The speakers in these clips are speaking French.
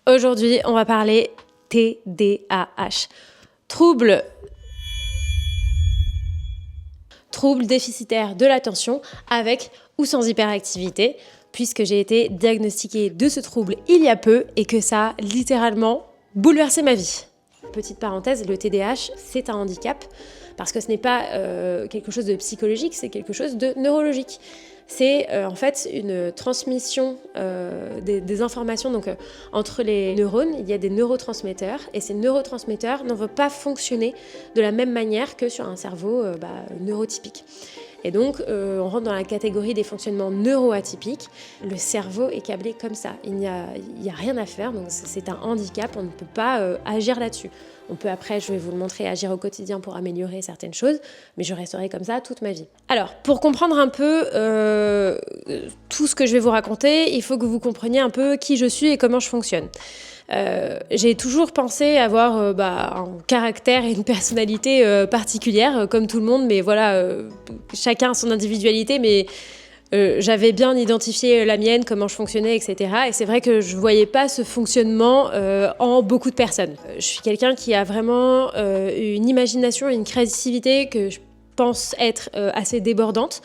Aujourd'hui, on va parler TDAH. Trouble déficitaire de l'attention avec ou sans hyperactivité, puisque j'ai été diagnostiquée de ce trouble il y a peu et que ça a littéralement bouleversé ma vie. Petite parenthèse, le TDAH, c'est un handicap parce que ce n'est pas quelque chose de psychologique, c'est quelque chose de neurologique. C'est en fait une transmission des informations. Donc, entre les neurones, il y a des neurotransmetteurs et ces neurotransmetteurs ne vont pas fonctionner de la même manière que sur un cerveau neurotypique. Et donc, on rentre dans la catégorie des fonctionnements neuroatypiques. Le cerveau est câblé comme ça. Il n'y a rien à faire, donc c'est un handicap, on ne peut pas agir là-dessus. On peut après, je vais vous le montrer, agir au quotidien pour améliorer certaines choses, mais je resterai comme ça toute ma vie. Alors, pour comprendre un peu tout ce que je vais vous raconter, il faut que vous compreniez un peu qui je suis et comment je fonctionne. J'ai toujours pensé avoir un caractère et une personnalité particulière, comme tout le monde, mais voilà, chacun a son individualité, mais j'avais bien identifié la mienne, comment je fonctionnais, etc. Et c'est vrai que je ne voyais pas ce fonctionnement en beaucoup de personnes. Je suis quelqu'un qui a vraiment une imagination et une créativité que je pense être assez débordante.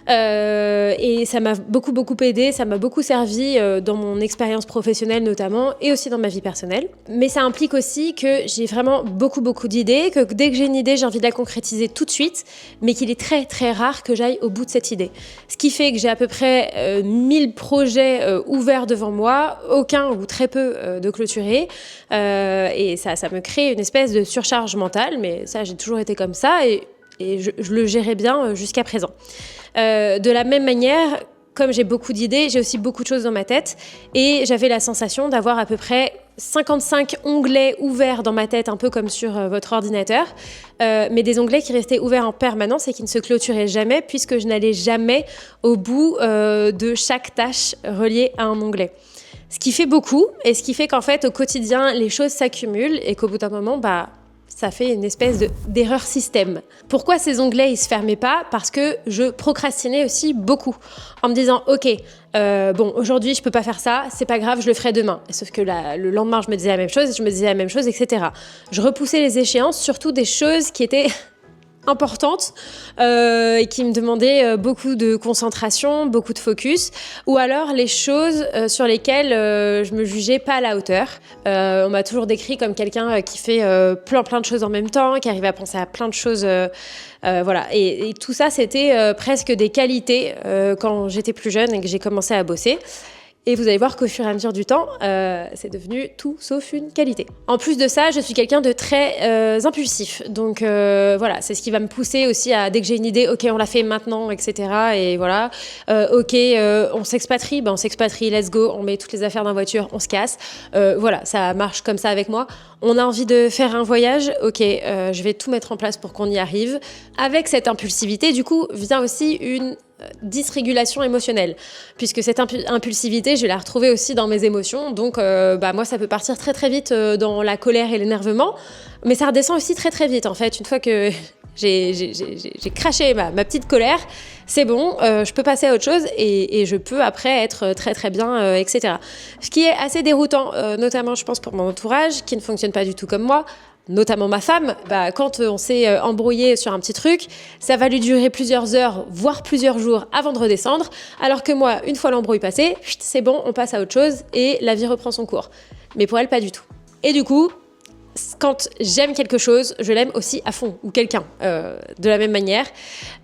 Et ça m'a beaucoup aidé, ça m'a beaucoup servi dans mon expérience professionnelle notamment et aussi dans ma vie personnelle. Mais ça implique aussi que j'ai vraiment beaucoup d'idées, que dès que j'ai une idée, j'ai envie de la concrétiser tout de suite, mais qu'il est très rare que j'aille au bout de cette idée. Ce qui fait que j'ai à peu près 1000 projets ouverts devant moi, aucun ou très peu de clôturés, et ça me crée une espèce de surcharge mentale, mais ça j'ai toujours été comme ça et je le gérais bien jusqu'à présent. De la même manière, comme j'ai beaucoup d'idées, j'ai aussi beaucoup de choses dans ma tête et j'avais la sensation d'avoir à peu près 55 onglets ouverts dans ma tête, un peu comme sur votre ordinateur, mais des onglets qui restaient ouverts en permanence et qui ne se clôturaient jamais puisque je n'allais jamais au bout de chaque tâche reliée à un onglet. Ce qui fait beaucoup et ce qui fait qu'en fait, au quotidien, les choses s'accumulent et qu'au bout d'un moment, ça fait une espèce d'erreur système. Pourquoi ces onglets, ils se fermaient pas ? Parce que je procrastinais aussi beaucoup. En me disant, ok, aujourd'hui, je peux pas faire ça, c'est pas grave, je le ferai demain. Sauf que le lendemain, je me disais la même chose, etc. Je repoussais les échéances, surtout des choses qui étaient importantes et qui me demandaient beaucoup de concentration, beaucoup de focus, ou alors les choses sur lesquelles je me jugeais pas à la hauteur. On m'a toujours décrit comme quelqu'un qui fait plein de choses en même temps, qui arrive à penser à plein de choses, voilà. Et tout ça, c'était presque des qualités quand j'étais plus jeune et que j'ai commencé à bosser. Et vous allez voir qu'au fur et à mesure du temps, c'est devenu tout sauf une qualité. En plus de ça, je suis quelqu'un de très impulsif. Donc voilà, c'est ce qui va me pousser aussi à, dès que j'ai une idée, ok, on la fait maintenant, etc. Et voilà, ok, on s'expatrie, on s'expatrie, let's go, on met toutes les affaires dans la voiture, on se casse. Voilà, ça marche comme ça avec moi. On a envie de faire un voyage, ok, je vais tout mettre en place pour qu'on y arrive. Avec cette impulsivité, du coup, vient aussi une dysrégulation émotionnelle, puisque cette impulsivité, je vais la retrouver aussi dans mes émotions. Donc, moi, ça peut partir très vite dans la colère et l'énervement, mais ça redescend aussi très vite, en fait. Une fois que j'ai craché ma petite colère, c'est bon, je peux passer à autre chose et je peux après être très bien, etc. Ce qui est assez déroutant, notamment, je pense, pour mon entourage, qui ne fonctionne pas du tout comme moi, notamment ma femme. Quand on s'est embrouillé sur un petit truc, ça va lui durer plusieurs heures, voire plusieurs jours avant de redescendre, alors que moi, une fois l'embrouille passée, c'est bon, on passe à autre chose et la vie reprend son cours. Mais pour elle, pas du tout. Et du coup, quand j'aime quelque chose, je l'aime aussi à fond, ou quelqu'un, de la même manière.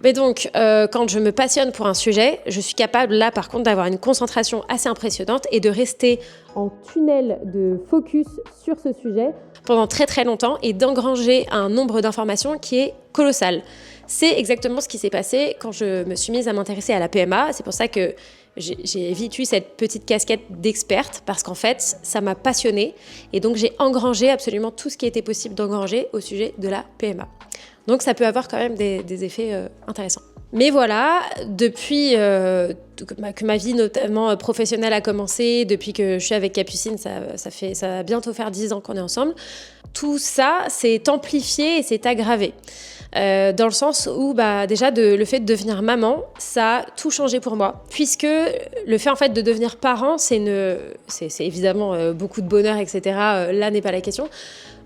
Mais donc, quand je me passionne pour un sujet, je suis capable, là, par contre, d'avoir une concentration assez impressionnante et de rester en tunnel de focus sur ce sujet pendant très longtemps et d'engranger un nombre d'informations qui est colossal. C'est exactement ce qui s'est passé quand je me suis mise à m'intéresser à la PMA. C'est pour ça que j'ai vite eu cette petite casquette d'experte parce qu'en fait, ça m'a passionnée et donc j'ai engrangé absolument tout ce qui était possible d'engranger au sujet de la PMA. Donc ça peut avoir quand même des effets intéressants. Mais voilà, depuis que ma vie notamment professionnelle a commencé depuis que je suis avec Capucine, ça va bientôt faire 10 ans qu'on est ensemble. Tout ça s'est amplifié et s'est aggravé. Dans le sens où déjà le fait de devenir maman, ça a tout changé pour moi. Puisque le fait en fait de devenir parent, c'est évidemment beaucoup de bonheur, etc. Là n'est pas la question.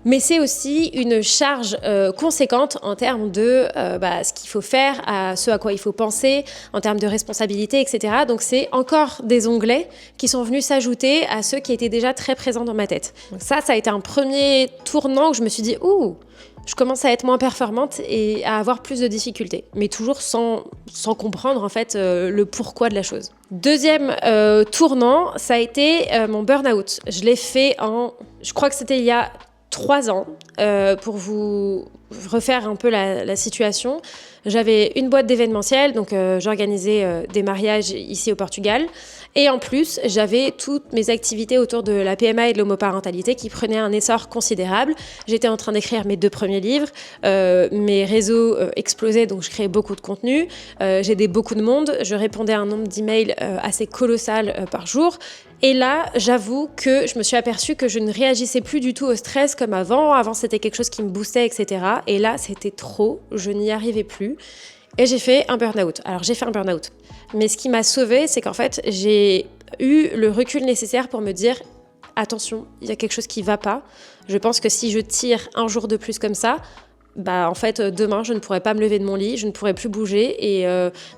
Mais c'est aussi une charge conséquente en termes de ce qu'il faut faire, ce à quoi il faut penser, en termes de responsabilité, etc. Donc c'est encore des onglets qui sont venus s'ajouter à ceux qui étaient déjà très présents dans ma tête. Donc ça a été un premier tournant où je me suis dit « Ouh !» Je commence à être moins performante et à avoir plus de difficultés, mais toujours sans comprendre en fait le pourquoi de la chose. Deuxième tournant, ça a été mon burn-out. Je l'ai fait je crois que c'était il y a 3 ans, pour vous refaire un peu la situation. J'avais une boîte d'événementiel, donc j'organisais des mariages ici au Portugal. Et en plus, j'avais toutes mes activités autour de la PMA et de l'homoparentalité qui prenaient un essor considérable. J'étais en train d'écrire mes 2 premiers livres. Mes réseaux explosaient, donc je créais beaucoup de contenu. J'aidais beaucoup de monde. Je répondais à un nombre d'emails assez colossal par jour. Et là, j'avoue que je me suis aperçue que je ne réagissais plus du tout au stress comme avant. Avant, c'était quelque chose qui me boostait, etc. Et là, c'était trop. Je n'y arrivais plus. Et j'ai fait un burn-out. Alors, j'ai fait un burn-out. Mais ce qui m'a sauvée, c'est qu'en fait, j'ai eu le recul nécessaire pour me dire « Attention, il y a quelque chose qui ne va pas. Je pense que si je tire un jour de plus comme ça, en fait, demain, je ne pourrai pas me lever de mon lit, je ne pourrai plus bouger et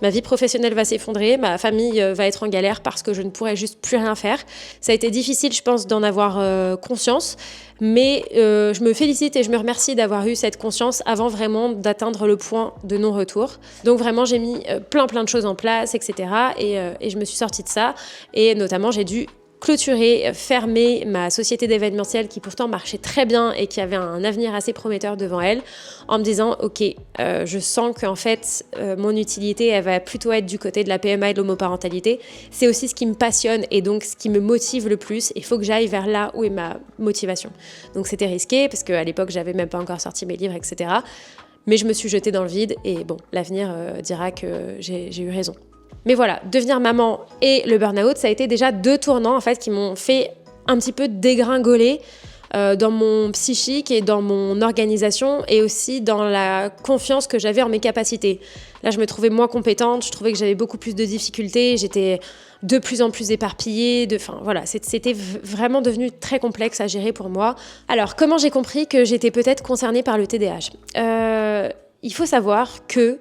ma vie professionnelle va s'effondrer, ma famille va être en galère parce que je ne pourrai juste plus rien faire. Ça a été difficile, je pense, d'en avoir conscience, mais je me félicite et je me remercie d'avoir eu cette conscience avant vraiment d'atteindre le point de non-retour. Donc vraiment, j'ai mis plein de choses en place, etc. Et je me suis sortie de ça. Et notamment, j'ai dû clôturer, fermer ma société d'événementiel qui pourtant marchait très bien et qui avait un avenir assez prometteur devant elle, en me disant ok, je sens qu'en fait mon utilité elle va plutôt être du côté de la PMA et de l'homoparentalité. C'est aussi ce qui me passionne et donc ce qui me motive le plus. Il faut que j'aille vers là où est ma motivation. Donc c'était risqué parce qu'à l'époque j'avais même pas encore sorti mes livres, etc. Mais je me suis jetée dans le vide et bon, l'avenir dira que j'ai eu raison. Mais voilà, devenir maman et le burn-out, ça a été déjà 2 tournants en fait qui m'ont fait un petit peu dégringoler dans mon psychique et dans mon organisation et aussi dans la confiance que j'avais en mes capacités. Là, je me trouvais moins compétente, je trouvais que j'avais beaucoup plus de difficultés, j'étais de plus en plus éparpillée. Voilà, c'était vraiment devenu très complexe à gérer pour moi. Alors, comment j'ai compris que j'étais peut-être concernée par le TDAH ? Il faut savoir que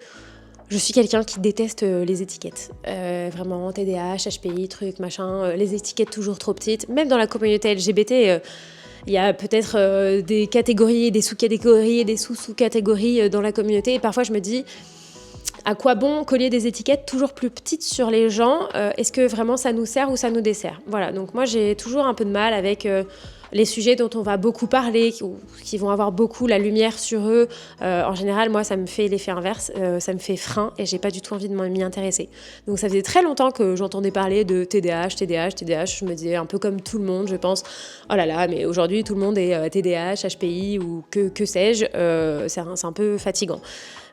je suis quelqu'un qui déteste les étiquettes. Vraiment, TDAH, HPI, trucs, machin, les étiquettes toujours trop petites. Même dans la communauté LGBT, il y a peut-être des catégories, des sous-catégories et des sous-catégories dans la communauté. Et parfois, je me dis, à quoi bon coller des étiquettes toujours plus petites sur les gens ? Est-ce que vraiment ça nous sert ou ça nous dessert ? Voilà, donc moi, j'ai toujours un peu de mal avec les sujets dont on va beaucoup parler, qui vont avoir beaucoup la lumière sur eux. En général, moi, ça me fait l'effet inverse, ça me fait frein et j'ai pas du tout envie de m'y intéresser. Donc ça faisait très longtemps que j'entendais parler de TDAH. Je me disais un peu comme tout le monde, je pense, oh là là, mais aujourd'hui tout le monde est TDAH, HPI ou que sais-je, c'est un peu fatigant.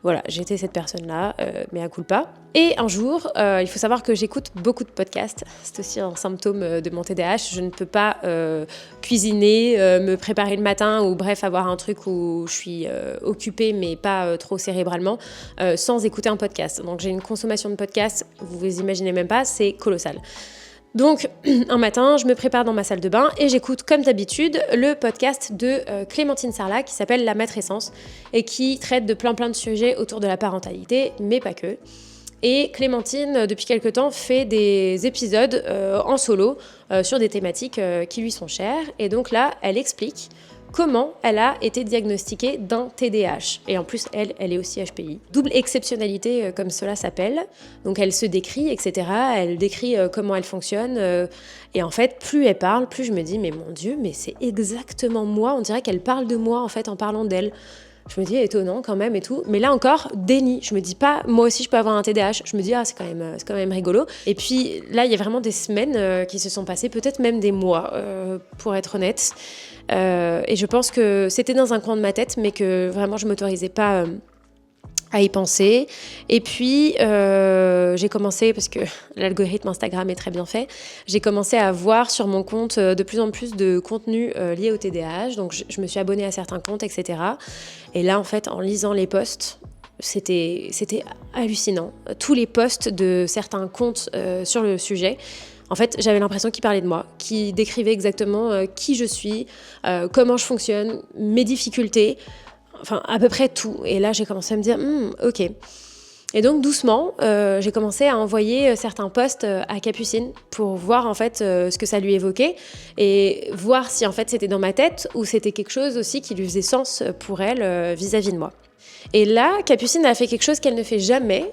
Voilà, j'étais cette personne-là, mais à culpa. Et un jour, il faut savoir que j'écoute beaucoup de podcasts. C'est aussi un symptôme de mon TDAH. Je ne peux pas cuisiner, me préparer le matin ou bref, avoir un truc où je suis occupée, mais pas trop cérébralement, sans écouter un podcast. Donc j'ai une consommation de podcasts, vous vous imaginez même pas, c'est colossal. Donc, un matin, je me prépare dans ma salle de bain et j'écoute, comme d'habitude, le podcast de Clémentine Sarlat qui s'appelle La Matrescence et qui traite de plein de sujets autour de la parentalité, mais pas que. Et Clémentine, depuis quelque temps, fait des épisodes en solo sur des thématiques qui lui sont chères. Et donc là, elle explique comment elle a été diagnostiquée d'un TDAH. Et en plus, elle est aussi HPI. Double exceptionnalité, comme cela s'appelle. Donc elle se décrit, etc. Elle décrit comment elle fonctionne. Et en fait, plus elle parle, plus je me dis, mais mon Dieu, mais c'est exactement moi. On dirait qu'elle parle de moi, en fait, en parlant d'elle. Je me dis, étonnant quand même et tout. Mais là encore, déni. Je me dis pas, moi aussi je peux avoir un TDAH. Je me dis, c'est quand même rigolo. Et puis là, il y a vraiment des semaines qui se sont passées, peut-être même des mois, pour être honnête. Et je pense que c'était dans un coin de ma tête, mais que vraiment je m'autorisais pas à y penser. Et puis, j'ai commencé, parce que l'algorithme Instagram est très bien fait, j'ai commencé à voir sur mon compte de plus en plus de contenu lié au TDAH. Donc, je me suis abonnée à certains comptes, etc. Et là, en fait, en lisant les posts, c'était hallucinant. Tous les posts de certains comptes sur le sujet, en fait, j'avais l'impression qu'ils parlaient de moi, qu'ils décrivaient exactement qui je suis, comment je fonctionne, mes difficultés, enfin à peu près tout. Et là, j'ai commencé à me dire, ok. Et donc doucement, j'ai commencé à envoyer certains posts à Capucine pour voir en fait ce que ça lui évoquait et voir si en fait c'était dans ma tête ou c'était quelque chose aussi qui lui faisait sens pour elle vis-à-vis de moi. Et là, Capucine a fait quelque chose qu'elle ne fait jamais.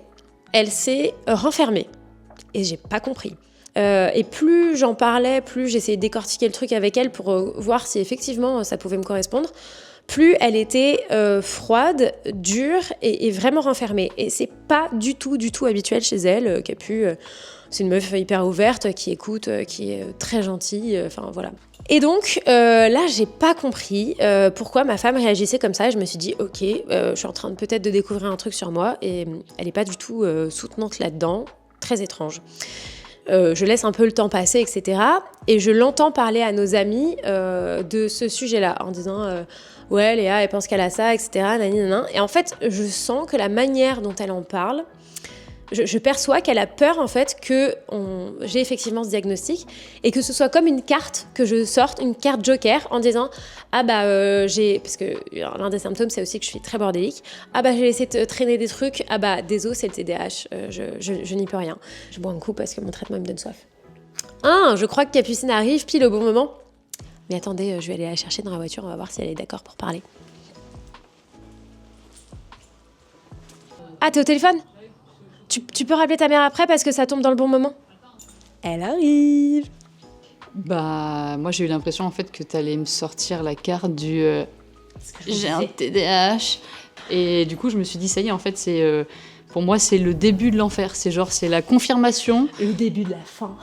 Elle s'est renfermée. Et j'ai pas compris. Et plus j'en parlais, plus j'essayais de décortiquer le truc avec elle pour voir si effectivement ça pouvait me correspondre, plus elle était froide, dure et vraiment renfermée. Et c'est pas du tout habituel chez elle. Capu, c'est une meuf hyper ouverte, qui écoute, qui est très gentille, enfin voilà. Et donc là, j'ai pas compris pourquoi ma femme réagissait comme ça. Je me suis dit, ok, je suis en train peut-être de découvrir un truc sur moi et elle est pas du tout soutenante là-dedans. Très étrange. Je laisse un peu le temps passer, etc. Et je l'entends parler à nos amis de ce sujet-là, en disant ouais, Léa, elle pense qu'elle a ça, etc. Nanana. Et en fait, je sens que la manière dont elle en parle, je perçois qu'elle a peur en fait que j'ai effectivement ce diagnostic et que ce soit comme une carte que je sorte, une carte joker en disant ah bah j'ai, parce que l'un des symptômes c'est aussi que je suis très bordélique, ah bah j'ai laissé traîner des trucs, ah bah désolé c'est le TDAH, je n'y peux rien. Je bois un coup parce que mon traitement me donne soif. Je crois que Capucine arrive pile au bon moment. Mais attendez, je vais aller la chercher dans la voiture, on va voir si elle est d'accord pour parler. Ah, t'es au téléphone ? Tu peux rappeler ta mère après parce que ça tombe dans le bon moment ? Elle arrive. Bah, moi j'ai eu l'impression en fait que t'allais me sortir la carte du j'ai un TDAH. Et du coup je me suis dit ça y est, en fait c'est pour moi c'est le début de l'enfer. C'est la confirmation. Le début de la fin.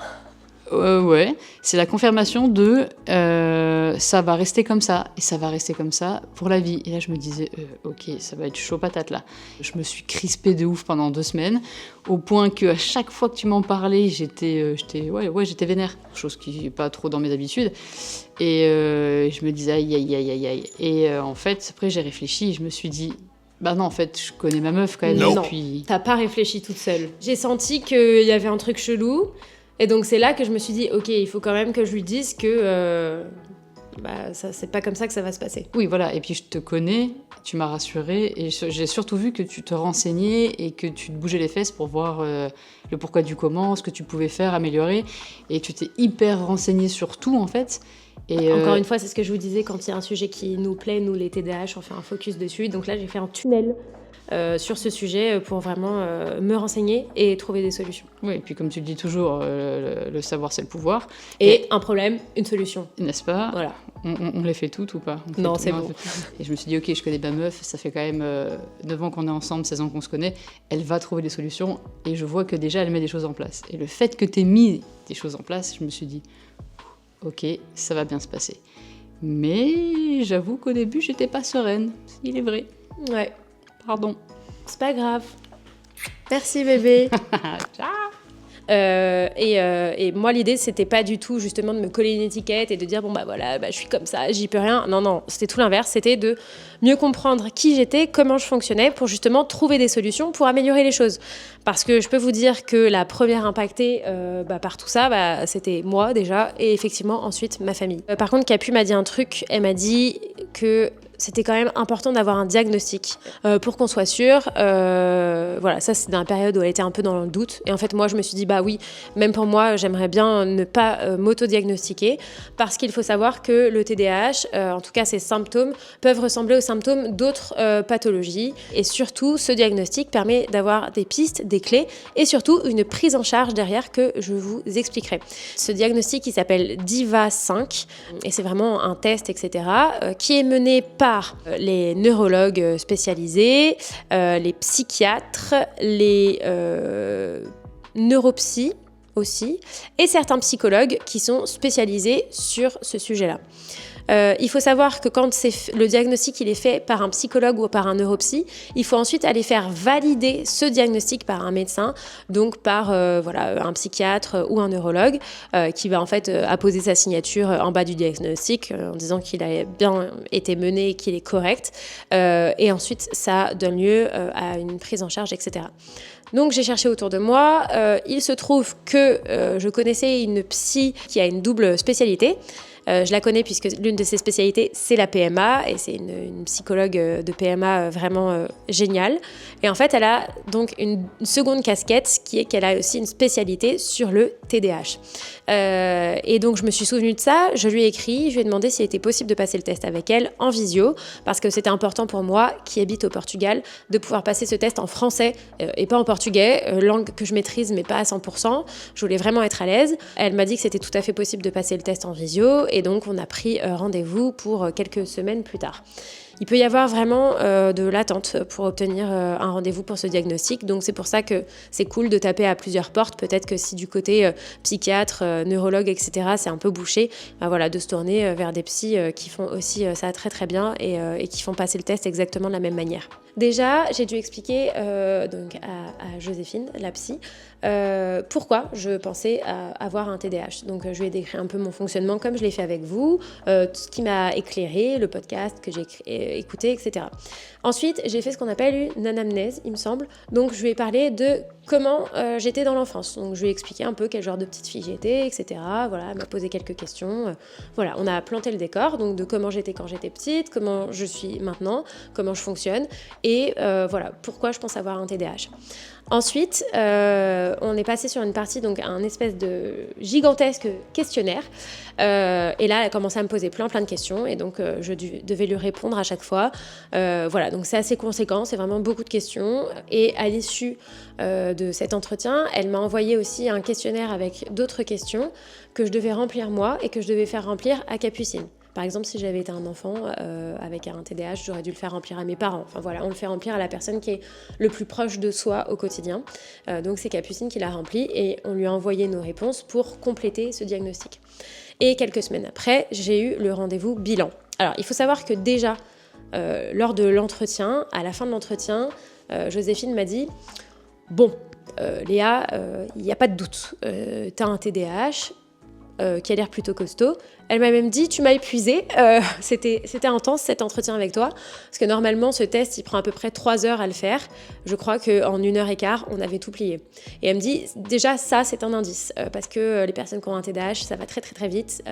Ouais, c'est la confirmation de ça va rester comme ça, et ça va rester comme ça pour la vie. Et là, je me disais, ok, ça va être chaud patate là. Je me suis crispée de ouf pendant 2 semaines, au point qu'à chaque fois que tu m'en parlais, j'étais vénère, chose qui n'est pas trop dans mes habitudes. Et je me disais, aïe, aïe, aïe, aïe, aïe. Et en fait, après, j'ai réfléchi et je me suis dit, bah non, en fait, je connais ma meuf quand même. Non, depuis... t'as pas réfléchi toute seule. J'ai senti qu'il y avait un truc chelou. Et donc c'est là que je me suis dit, ok, il faut quand même que je lui dise que ça, c'est pas comme ça que ça va se passer. Oui, voilà, et puis je te connais, tu m'as rassurée, et j'ai surtout vu que tu te renseignais et que tu te bougeais les fesses pour voir le pourquoi du comment, ce que tu pouvais faire, améliorer, et tu t'es hyper renseignée sur tout en fait. Et encore une fois, c'est ce que je vous disais, quand il y a un sujet qui nous plaît, nous les TDAH, on fait un focus dessus. Donc là, j'ai fait un tunnel sur ce sujet pour vraiment me renseigner et trouver des solutions. Oui, et puis comme tu le dis toujours, le savoir c'est le pouvoir. Et un problème, une solution. N'est-ce pas ? Voilà. On les fait toutes ou pas ? Non, c'est bon. Et je me suis dit, ok, je connais ma meuf, ça fait quand même 9 ans qu'on est ensemble, 16 ans qu'on se connaît, elle va trouver des solutions, et je vois que déjà elle met des choses en place. Et le fait que t'aies mis des choses en place, je me suis dit, ok, ça va bien se passer. Mais j'avoue qu'au début, j'étais pas sereine, il est vrai. Ouais. Pardon. C'est pas grave. Merci bébé. Ciao. Et moi, l'idée, c'était pas du tout justement de me coller une étiquette et de dire bon bah voilà, je suis comme ça, j'y peux rien. Non, c'était tout l'inverse. C'était de mieux comprendre qui j'étais, comment je fonctionnais, pour justement trouver des solutions pour améliorer les choses. Parce que je peux vous dire que la première impactée par tout ça, c'était moi déjà, et effectivement ensuite ma famille. Par contre, Capu m'a dit un truc. Elle m'a dit que c'était quand même important d'avoir un diagnostic pour qu'on soit sûr. Voilà, ça c'est dans la période où elle était un peu dans le doute. Et en fait, moi, je me suis dit, bah oui, même pour moi, j'aimerais bien ne pas m'auto-diagnostiquer, parce qu'il faut savoir que le TDAH, en tout cas ses symptômes, peuvent ressembler aux symptômes d'autres pathologies. Et surtout, ce diagnostic permet d'avoir des pistes, des clés, et surtout une prise en charge derrière que je vous expliquerai. Ce diagnostic, il s'appelle DIVA-5, et c'est vraiment un test, etc., qui est mené par les neurologues spécialisés, les psychiatres, les neuropsys, aussi, et certains psychologues qui sont spécialisés sur ce sujet-là. Il faut savoir que quand le diagnostic il est fait par un psychologue ou par un neuropsy, il faut ensuite aller faire valider ce diagnostic par un médecin, donc par un psychiatre ou un neurologue qui va en fait apposer sa signature en bas du diagnostic en disant qu'il a bien été mené et qu'il est correct. Et ensuite, ça donne lieu à une prise en charge, etc. Donc j'ai cherché autour de moi. Il se trouve que je connaissais une psy qui a une double spécialité. Je la connais puisque l'une de ses spécialités, c'est la PMA, et c'est une psychologue de PMA vraiment géniale. Et en fait, elle a donc une seconde casquette qui est qu'elle a aussi une spécialité sur le TDAH. Et donc, je me suis souvenue de ça, je lui ai écrit, je lui ai demandé s'il était possible de passer le test avec elle en visio, parce que c'était important pour moi, qui habite au Portugal, de pouvoir passer ce test en français et pas en portugais, langue que je maîtrise mais pas à 100%. Je voulais vraiment être à l'aise. Elle m'a dit que c'était tout à fait possible de passer le test en visio, et donc on a pris rendez-vous pour quelques semaines plus tard. Il peut y avoir vraiment de l'attente pour obtenir un rendez-vous pour ce diagnostic. Donc c'est pour ça que c'est cool de taper à plusieurs portes. Peut-être que si du côté psychiatre, neurologue, etc., c'est un peu bouché, de se tourner vers des psys qui font aussi ça très très bien et qui font passer le test exactement de la même manière. Déjà, j'ai dû expliquer donc à Joséphine, la psy, pourquoi je pensais avoir un TDAH. Donc je lui ai décrit un peu mon fonctionnement comme je l'ai fait avec vous, tout ce qui m'a éclairé, le podcast que j'ai écouté, etc. Ensuite, j'ai fait ce qu'on appelle une anamnèse, il me semble. Donc je lui ai parlé de comment j'étais dans l'enfance. Donc je lui ai expliqué un peu quel genre de petite fille j'étais, etc. Voilà, elle m'a posé quelques questions. Voilà, on a planté le décor, donc de comment j'étais quand j'étais petite, comment je suis maintenant, comment je fonctionne, et pourquoi je pense avoir un TDAH. Ensuite, on est passé sur une partie, donc un espèce de gigantesque questionnaire. Et là, elle a commencé à me poser plein de questions, et donc je devais lui répondre à chaque fois. Donc c'est assez conséquent, c'est vraiment beaucoup de questions. Et à l'issue de cet entretien, elle m'a envoyé aussi un questionnaire avec d'autres questions que je devais remplir moi et que je devais faire remplir à Capucine. Par exemple, si j'avais été un enfant avec un TDAH, j'aurais dû le faire remplir à mes parents. Enfin voilà, on le fait remplir à la personne qui est le plus proche de soi au quotidien. Donc c'est Capucine qui l'a rempli, et on lui a envoyé nos réponses pour compléter ce diagnostic. Et quelques semaines après, j'ai eu le rendez-vous bilan. Alors, il faut savoir que déjà, lors de l'entretien, à la fin de l'entretien, Joséphine m'a dit « Bon, Léa, il n'y a pas de doute, t'as un TDAH, qui a l'air plutôt costaud. » Elle m'a même dit « Tu m'as épuisée, c'était intense cet entretien avec toi, parce que normalement ce test il prend à peu près 3 heures à le faire. Je crois qu'en 1h15 on avait tout plié. » Et elle me dit « Déjà ça c'est un indice, parce que les personnes qui ont un TDAH ça va très très très vite.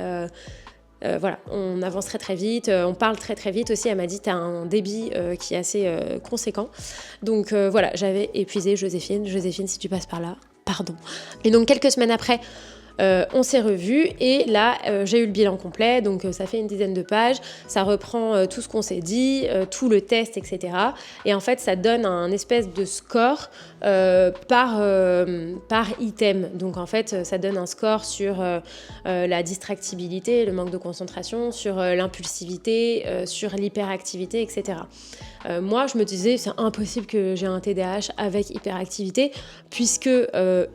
On avance très très vite, on parle très très vite aussi. » Elle m'a dit « T'as un débit qui est assez conséquent. » Donc j'avais épuisé Joséphine. Joséphine, si tu passes par là, pardon. Et donc quelques semaines après, on s'est revus, et là j'ai eu le bilan complet, donc ça fait une dizaine de pages, ça reprend tout ce qu'on s'est dit, tout le test, etc. Et en fait ça donne un espèce de score par item. Donc en fait ça donne un score sur la distractibilité, le manque de concentration, sur l'impulsivité, sur l'hyperactivité, etc. Moi, je me disais, c'est impossible que j'ai un TDAH avec hyperactivité, puisque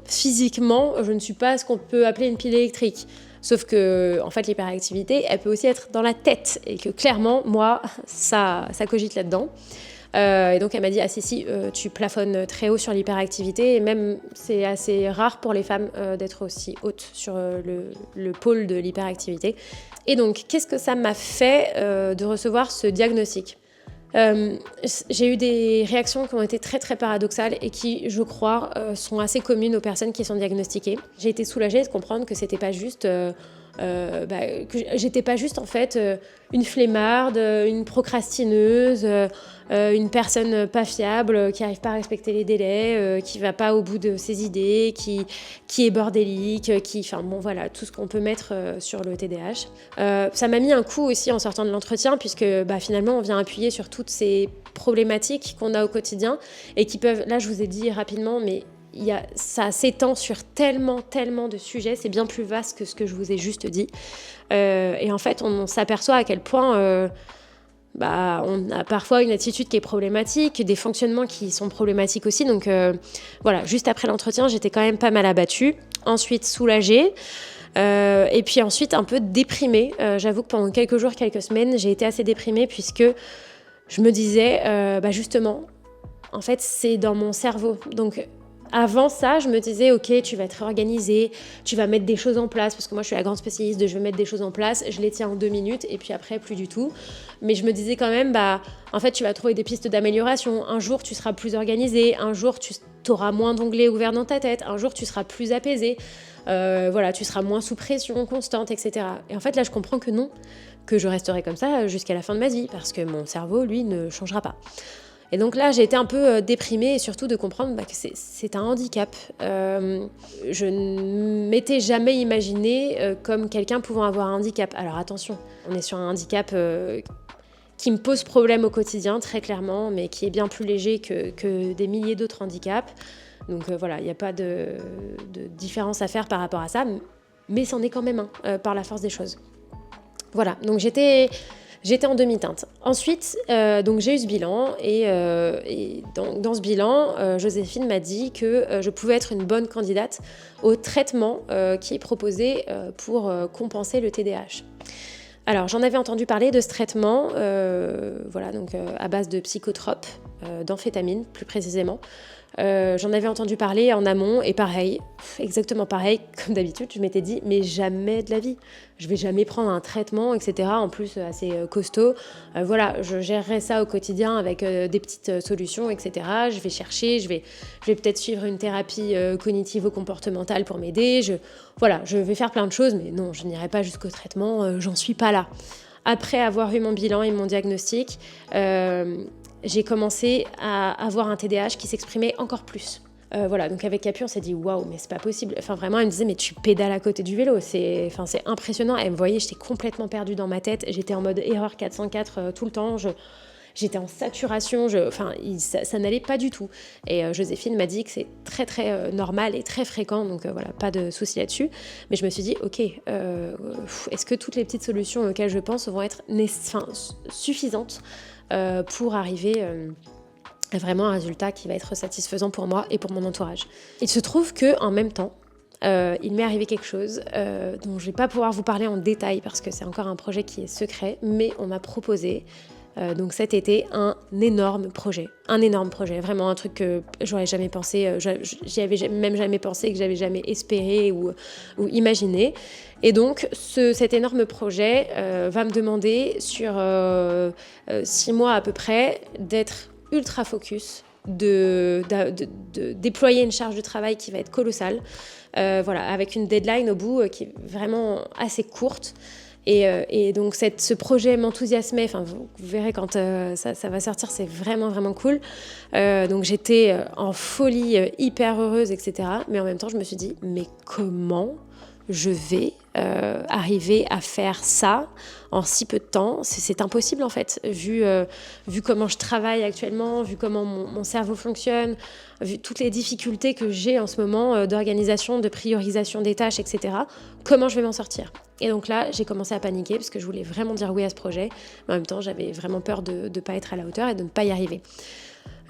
physiquement, je ne suis pas ce qu'on peut appeler une pile électrique. Sauf que, en fait, l'hyperactivité, elle peut aussi être dans la tête, et que clairement, moi, ça cogite là-dedans. Et donc elle m'a dit « Ah si, tu plafonnes très haut sur l'hyperactivité, et même c'est assez rare pour les femmes d'être aussi haute sur le pôle de l'hyperactivité. » Et donc, qu'est-ce que ça m'a fait de recevoir ce diagnostic ? J'ai eu des réactions qui ont été très très paradoxales et qui, je crois, sont assez communes aux personnes qui sont diagnostiquées. J'ai été soulagée de comprendre que c'était pas juste que j'étais pas juste en fait une flemmarde, une procrastineuse, une personne pas fiable, qui arrive pas à respecter les délais, qui va pas au bout de ses idées, qui est bordélique, tout ce qu'on peut mettre sur le TDAH. Ça m'a mis un coup aussi en sortant de l'entretien, puisque finalement on vient appuyer sur toutes ces problématiques qu'on a au quotidien et qui peuvent, là je vous ai dit rapidement, mais ça s'étend sur tellement de sujets, c'est bien plus vaste que ce que je vous ai juste dit. Et en fait, on s'aperçoit à quel point on a parfois une attitude qui est problématique, des fonctionnements qui sont problématiques aussi. Donc voilà, juste après l'entretien, j'étais quand même pas mal abattue. Ensuite, soulagée. Et puis ensuite, un peu déprimée. J'avoue que pendant quelques jours, quelques semaines, j'ai été assez déprimée puisque je me disais, justement, en fait, c'est dans mon cerveau. Donc, avant ça, je me disais, ok, tu vas te réorganiser, tu vas mettre des choses en place, parce que moi, je suis la grande spécialiste de je vais mettre des choses en place, je les tiens en 2 minutes, et puis après, plus du tout. Mais je me disais quand même, en fait, tu vas trouver des pistes d'amélioration. Un jour, tu seras plus organisé, un jour, tu auras moins d'onglets ouverts dans ta tête, un jour, tu seras plus apaisé, tu seras moins sous pression constante, etc. Et en fait, là, je comprends que non, que je resterai comme ça jusqu'à la fin de ma vie, parce que mon cerveau, lui, ne changera pas. Et donc là, j'ai été un peu déprimée et surtout de comprendre que c'est un handicap. Je ne m'étais jamais imaginée comme quelqu'un pouvant avoir un handicap. Alors attention, on est sur un handicap qui me pose problème au quotidien, très clairement, mais qui est bien plus léger que des milliers d'autres handicaps. Donc il n'y a pas de différence à faire par rapport à ça, mais c'en est quand même un, par la force des choses. Voilà, donc j'étais en demi-teinte. Ensuite, donc j'ai eu ce bilan et dans ce bilan, Joséphine m'a dit que je pouvais être une bonne candidate au traitement qui est proposé pour compenser le TDAH. Alors, j'en avais entendu parler de ce traitement, à base de psychotropes, d'amphétamine plus précisément. J'en avais entendu parler en amont et pareil, exactement pareil, comme d'habitude, je m'étais dit mais jamais de la vie, je vais jamais prendre un traitement, etc. En plus assez costaud. Je gérerai ça au quotidien avec des petites solutions, etc. Je vais chercher, je vais peut-être suivre une thérapie cognitivo-comportementale pour m'aider. Je vais faire plein de choses, mais non, je n'irai pas jusqu'au traitement, j'en suis pas là. Après avoir eu mon bilan et mon diagnostic, j'ai commencé à avoir un TDAH qui s'exprimait encore plus. Donc avec Capu, on s'est dit waouh, mais c'est pas possible. Enfin vraiment, elle me disait mais tu pédales à côté du vélo, c'est impressionnant. Elle me voyait, j'étais complètement perdue dans ma tête. J'étais en mode erreur 404 tout le temps. J'étais en saturation. Ça n'allait pas du tout. Et Joséphine m'a dit que c'est très très normal et très fréquent, donc pas de souci là-dessus. Mais je me suis dit ok, est-ce que toutes les petites solutions auxquelles je pense vont être suffisantes pour arriver à vraiment un résultat qui va être satisfaisant pour moi et pour mon entourage. Il se trouve qu'en même temps, il m'est arrivé quelque chose dont je ne vais pas pouvoir vous parler en détail parce que c'est encore un projet qui est secret, mais on m'a proposé donc cet été un énorme projet, vraiment un truc que j'aurais jamais pensé, j'y avais même jamais pensé, que j'avais jamais espéré ou imaginé. Et donc cet énorme projet va me demander sur 6 mois à peu près d'être ultra focus, de déployer une charge de travail qui va être colossale, avec une deadline au bout qui est vraiment assez courte. Et donc ce projet m'enthousiasmait, vous verrez quand ça va sortir, c'est vraiment vraiment cool. Donc j'étais en folie, hyper heureuse, etc. Mais en même temps je me suis dit mais comment je vais arriver à faire ça en si peu de temps? C'est impossible en fait, vu comment je travaille actuellement, vu comment mon cerveau fonctionne, vu toutes les difficultés que j'ai en ce moment d'organisation, de priorisation des tâches, etc. Comment je vais m'en sortir? Et donc là, j'ai commencé à paniquer parce que je voulais vraiment dire oui à ce projet, mais en même temps, j'avais vraiment peur de ne pas être à la hauteur et de ne pas y arriver.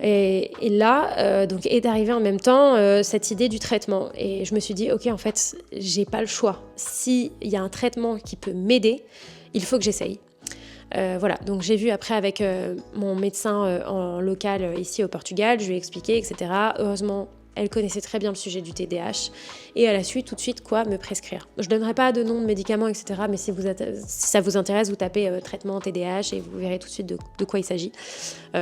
Et là, donc est arrivée en même temps cette idée du traitement. Et je me suis dit, ok, en fait, j'ai pas le choix. S'il y a un traitement qui peut m'aider, il faut que j'essaye. Donc j'ai vu après avec mon médecin en local ici au Portugal, je lui ai expliqué, etc. Heureusement, elle connaissait très bien le sujet du TDAH et elle a su tout de suite quoi me prescrire. Je ne donnerai pas de nom de médicaments, etc. Mais si ça vous intéresse, vous tapez traitement TDAH et vous verrez tout de suite de quoi il s'agit.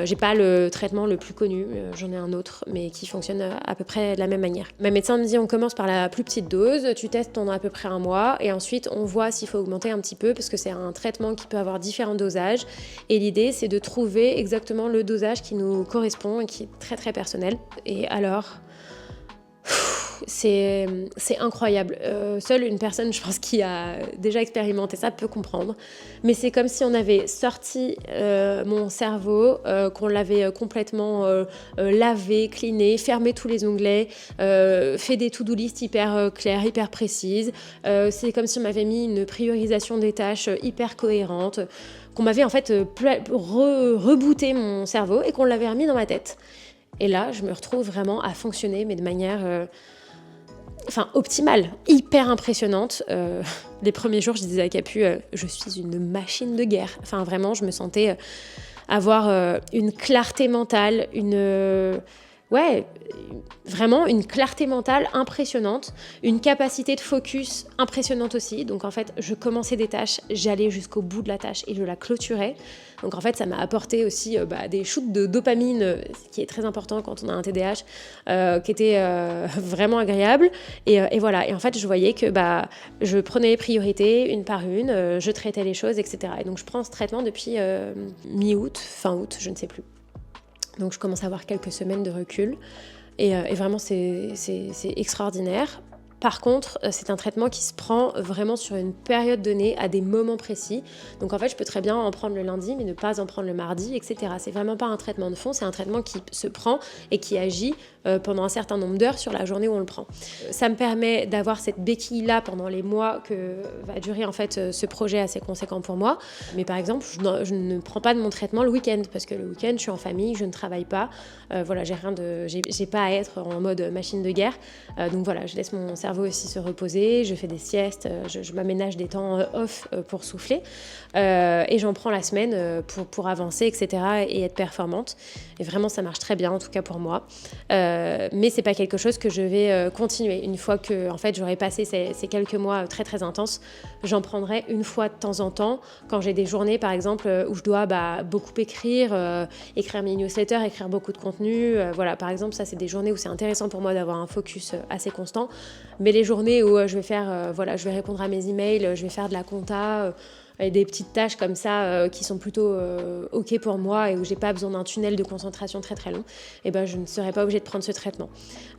J'ai pas le traitement le plus connu, j'en ai un autre, mais qui fonctionne à peu près de la même manière. Ma médecin me dit on commence par la plus petite dose, tu testes pendant à peu près 1 mois et ensuite on voit s'il faut augmenter un petit peu parce que c'est un traitement qui peut avoir différents dosages et l'idée c'est de trouver exactement le dosage qui nous correspond et qui est très très personnel. Et alors... c'est incroyable. Seule une personne, je pense, qui a déjà expérimenté ça peut comprendre. Mais c'est comme si on avait sorti mon cerveau, qu'on l'avait complètement lavé, cleané, fermé tous les onglets, fait des to-do list hyper claires, hyper précises. C'est comme si on m'avait mis une priorisation des tâches hyper cohérente, qu'on m'avait en fait rebooté mon cerveau et qu'on l'avait remis dans ma tête. Et là, je me retrouve vraiment à fonctionner, mais de manière optimale, hyper impressionnante. Les premiers jours, je disais à Capu, je suis une machine de guerre. Enfin, vraiment, je me sentais avoir une clarté mentale, vraiment une clarté mentale impressionnante, une capacité de focus impressionnante aussi. Donc en fait, je commençais des tâches, j'allais jusqu'au bout de la tâche et je la clôturais. Donc en fait, ça m'a apporté aussi des shoots de dopamine, ce qui est très important quand on a un TDAH, qui était vraiment agréable. Et voilà. Et en fait, je voyais que je prenais les priorités une par une, je traitais les choses, etc. Et donc je prends ce traitement depuis mi-août, fin août, je ne sais plus. Donc je commence à avoir quelques semaines de recul et vraiment c'est extraordinaire. Par contre, c'est un traitement qui se prend vraiment sur une période donnée, à des moments précis. Donc en fait, je peux très bien en prendre le lundi, mais ne pas en prendre le mardi, etc. C'est vraiment pas un traitement de fond, c'est un traitement qui se prend et qui agit pendant un certain nombre d'heures sur la journée où on le prend. Ça me permet d'avoir cette béquille-là pendant les mois que va durer en fait ce projet assez conséquent pour moi. Mais par exemple, je ne prends pas de mon traitement le week-end, parce que le week-end, je suis en famille, je ne travaille pas. J'ai pas à être en mode machine de guerre. Donc voilà, je laisse mon cerveau aussi se reposer, je fais des siestes, je m'aménage des temps off pour souffler et j'en prends la semaine pour avancer, etc. et être performante. Et vraiment, ça marche très bien, en tout cas pour moi. Mais c'est pas quelque chose que je vais continuer. Une fois que en fait, j'aurai passé ces quelques mois très très intenses, j'en prendrai une fois de temps en temps, quand j'ai des journées par exemple où je dois beaucoup écrire mes newsletters, écrire beaucoup de contenu. Voilà, par exemple, ça c'est des journées où c'est intéressant pour moi d'avoir un focus assez constant. Mais les journées où je vais répondre à mes emails, je vais faire de la compta, et des petites tâches comme ça qui sont plutôt ok pour moi et où j'ai pas besoin d'un tunnel de concentration très très long, je ne serai pas obligée de prendre ce traitement.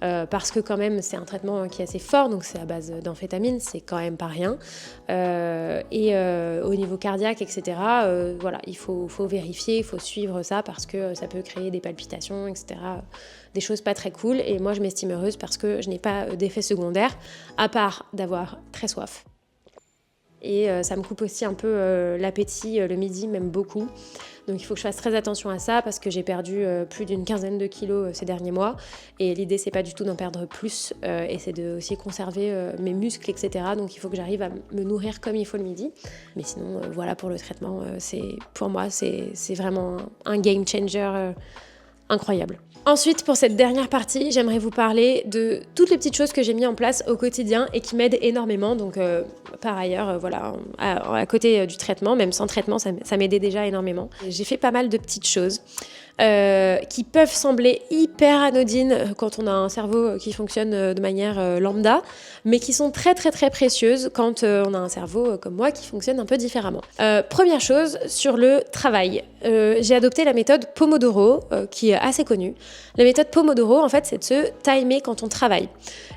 Parce que quand même, c'est un traitement qui est assez fort, donc c'est à base d'amphétamine, c'est quand même pas rien. Au niveau cardiaque, etc., il faut vérifier, il faut suivre ça parce que ça peut créer des palpitations, etc., des choses pas très cool. Et moi, je m'estime heureuse parce que je n'ai pas d'effet secondaire, à part d'avoir très soif. Et ça me coupe aussi un peu l'appétit le midi, même beaucoup. Donc il faut que je fasse très attention à ça parce que j'ai perdu plus d'une quinzaine de kilos ces derniers mois. Et l'idée, c'est pas du tout d'en perdre plus et c'est de aussi conserver mes muscles, etc. Donc il faut que j'arrive à me nourrir comme il faut le midi. Mais sinon, pour le traitement, pour moi, c'est vraiment un game changer incroyable. Ensuite, pour cette dernière partie, j'aimerais vous parler de toutes les petites choses que j'ai mis en place au quotidien et qui m'aident énormément. Donc, par ailleurs, à côté du traitement, même sans traitement, ça m'aidait déjà énormément. J'ai fait pas mal de petites choses qui peuvent sembler hyper anodines quand on a un cerveau qui fonctionne de manière lambda, mais qui sont très très très précieuses quand on a un cerveau comme moi qui fonctionne un peu différemment. Première chose, sur le travail. J'ai adopté la méthode Pomodoro, qui est assez connue. La méthode Pomodoro, en fait, c'est de se timer quand on travaille.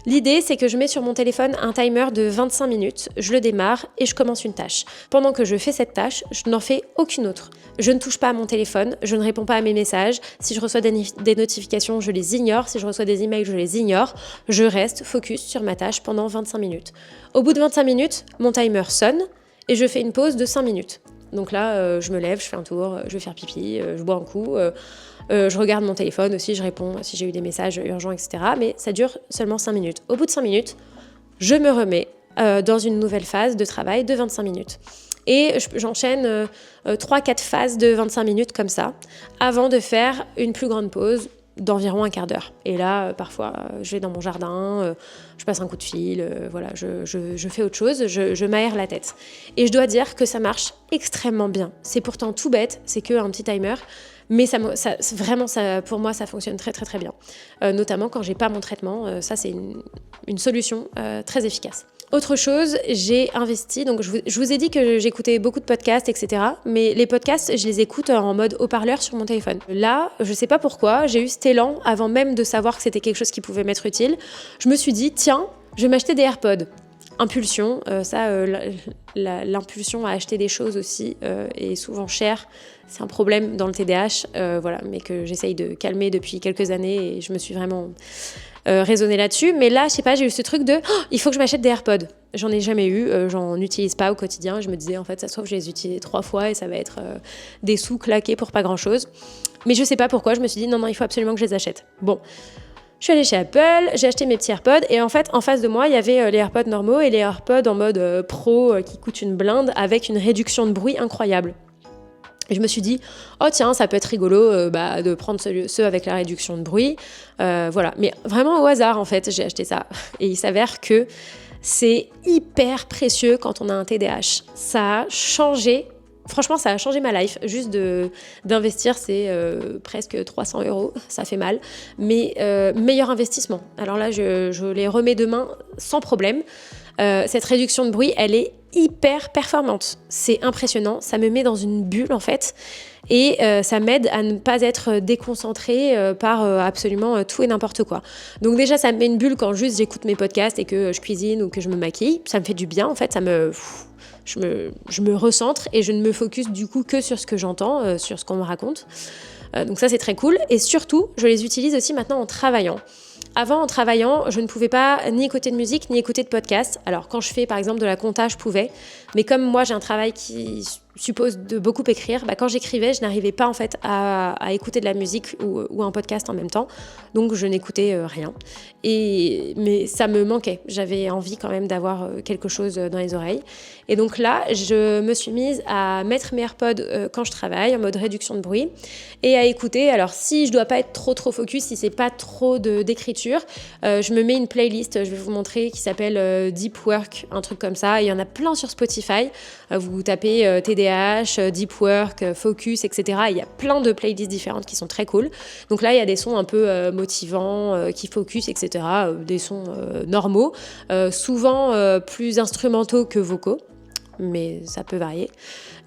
L'idée, c'est que je mets sur mon téléphone un timer de 25 minutes, je le démarre et je commence une tâche. Pendant que je fais cette tâche, je n'en fais aucune autre. Je ne touche pas à mon téléphone, je ne réponds pas à mes messages. Si je reçois des notifications, je les ignore. Si je reçois des emails, je les ignore. Je reste focus sur ma tâche pendant 25 minutes. Au bout de 25 minutes, mon timer sonne et je fais une pause de 5 minutes. Donc là, je me lève, je fais un tour, je vais faire pipi, je bois un coup, je regarde mon téléphone aussi, je réponds si j'ai eu des messages urgents, etc. Mais ça dure seulement 5 minutes. Au bout de 5 minutes, je me remets dans une nouvelle phase de travail de 25 minutes. Et j'enchaîne 3-4 phases de 25 minutes comme ça, avant de faire une plus grande pause d'environ un quart d'heure. Et là, parfois, je vais dans mon jardin, je passe un coup de fil, je fais autre chose, je m'aère la tête. Et je dois dire que ça marche extrêmement bien. C'est pourtant tout bête, c'est qu'un petit timer, mais pour moi, ça fonctionne très très très bien. Notamment quand j'ai pas mon traitement, ça c'est une solution très efficace. Autre chose, j'ai investi, donc je vous ai dit que j'écoutais beaucoup de podcasts, etc. Mais les podcasts, je les écoute en mode haut-parleur sur mon téléphone. Là, je sais pas pourquoi, j'ai eu cet élan, avant même de savoir que c'était quelque chose qui pouvait m'être utile. Je me suis dit, tiens, je vais m'acheter des AirPods. Impulsion, l'impulsion à acheter des choses aussi est souvent chère. C'est un problème dans le TDAH, voilà, mais que j'essaye de calmer depuis quelques années et je me suis vraiment raisonnée là-dessus. Mais là, je sais pas, j'ai eu ce truc de il faut que je m'achète des AirPods. J'en ai jamais eu, j'en utilise pas au quotidien. Je me disais, en fait, ça se trouve, je les utilise 3 fois et ça va être des sous claqués pour pas grand-chose. Mais je sais pas pourquoi, je me suis dit, non, il faut absolument que je les achète. Bon. Je suis allée chez Apple, j'ai acheté mes petits AirPods et en fait, en face de moi, il y avait les AirPods normaux et les AirPods en mode pro qui coûtent une blinde avec une réduction de bruit incroyable. Et je me suis dit, oh tiens, ça peut être rigolo de prendre ceux avec la réduction de bruit. Voilà, mais vraiment au hasard en fait, j'ai acheté ça. Et il s'avère que c'est hyper précieux quand on a un TDAH. Ça a changé. Franchement, ça a changé ma life. Juste d'investir, c'est presque 300 €. Ça fait mal. Mais meilleur investissement. Alors là, je les remets demain sans problème. Cette réduction de bruit, elle est hyper performante. C'est impressionnant. Ça me met dans une bulle, en fait. Et ça m'aide à ne pas être déconcentrée par absolument tout et n'importe quoi. Donc déjà, ça me met une bulle quand juste j'écoute mes podcasts et que je cuisine ou que je me maquille. Ça me fait du bien, en fait. Je me recentre et je ne me focus du coup que sur ce que j'entends, sur ce qu'on me raconte. Donc ça, c'est très cool. Et surtout, je les utilise aussi maintenant en travaillant. Avant, en travaillant, je ne pouvais pas ni écouter de musique, ni écouter de podcast. Alors, quand je fais, par exemple, de la compta, je pouvais. Mais comme moi, j'ai un travail qui suppose de beaucoup écrire, quand j'écrivais, je n'arrivais pas, en fait, à écouter de la musique ou un podcast en même temps. Donc, je n'écoutais rien. Mais ça me manquait. J'avais envie quand même d'avoir quelque chose dans les oreilles. Et donc là, je me suis mise à mettre mes AirPods quand je travaille, en mode réduction de bruit, et à écouter. Alors, si je dois pas être trop focus, si c'est pas trop d'écriture, je me mets une playlist, je vais vous montrer, qui s'appelle Deep Work, un truc comme ça. Il y en a plein sur Spotify. Vous tapez TDAH, Deep Work, Focus, etc. Il y a plein de playlists différentes qui sont très cool. Donc là, il y a des sons un peu motivants, qui focus, etc. Des sons normaux, souvent plus instrumentaux que vocaux. Mais ça peut varier.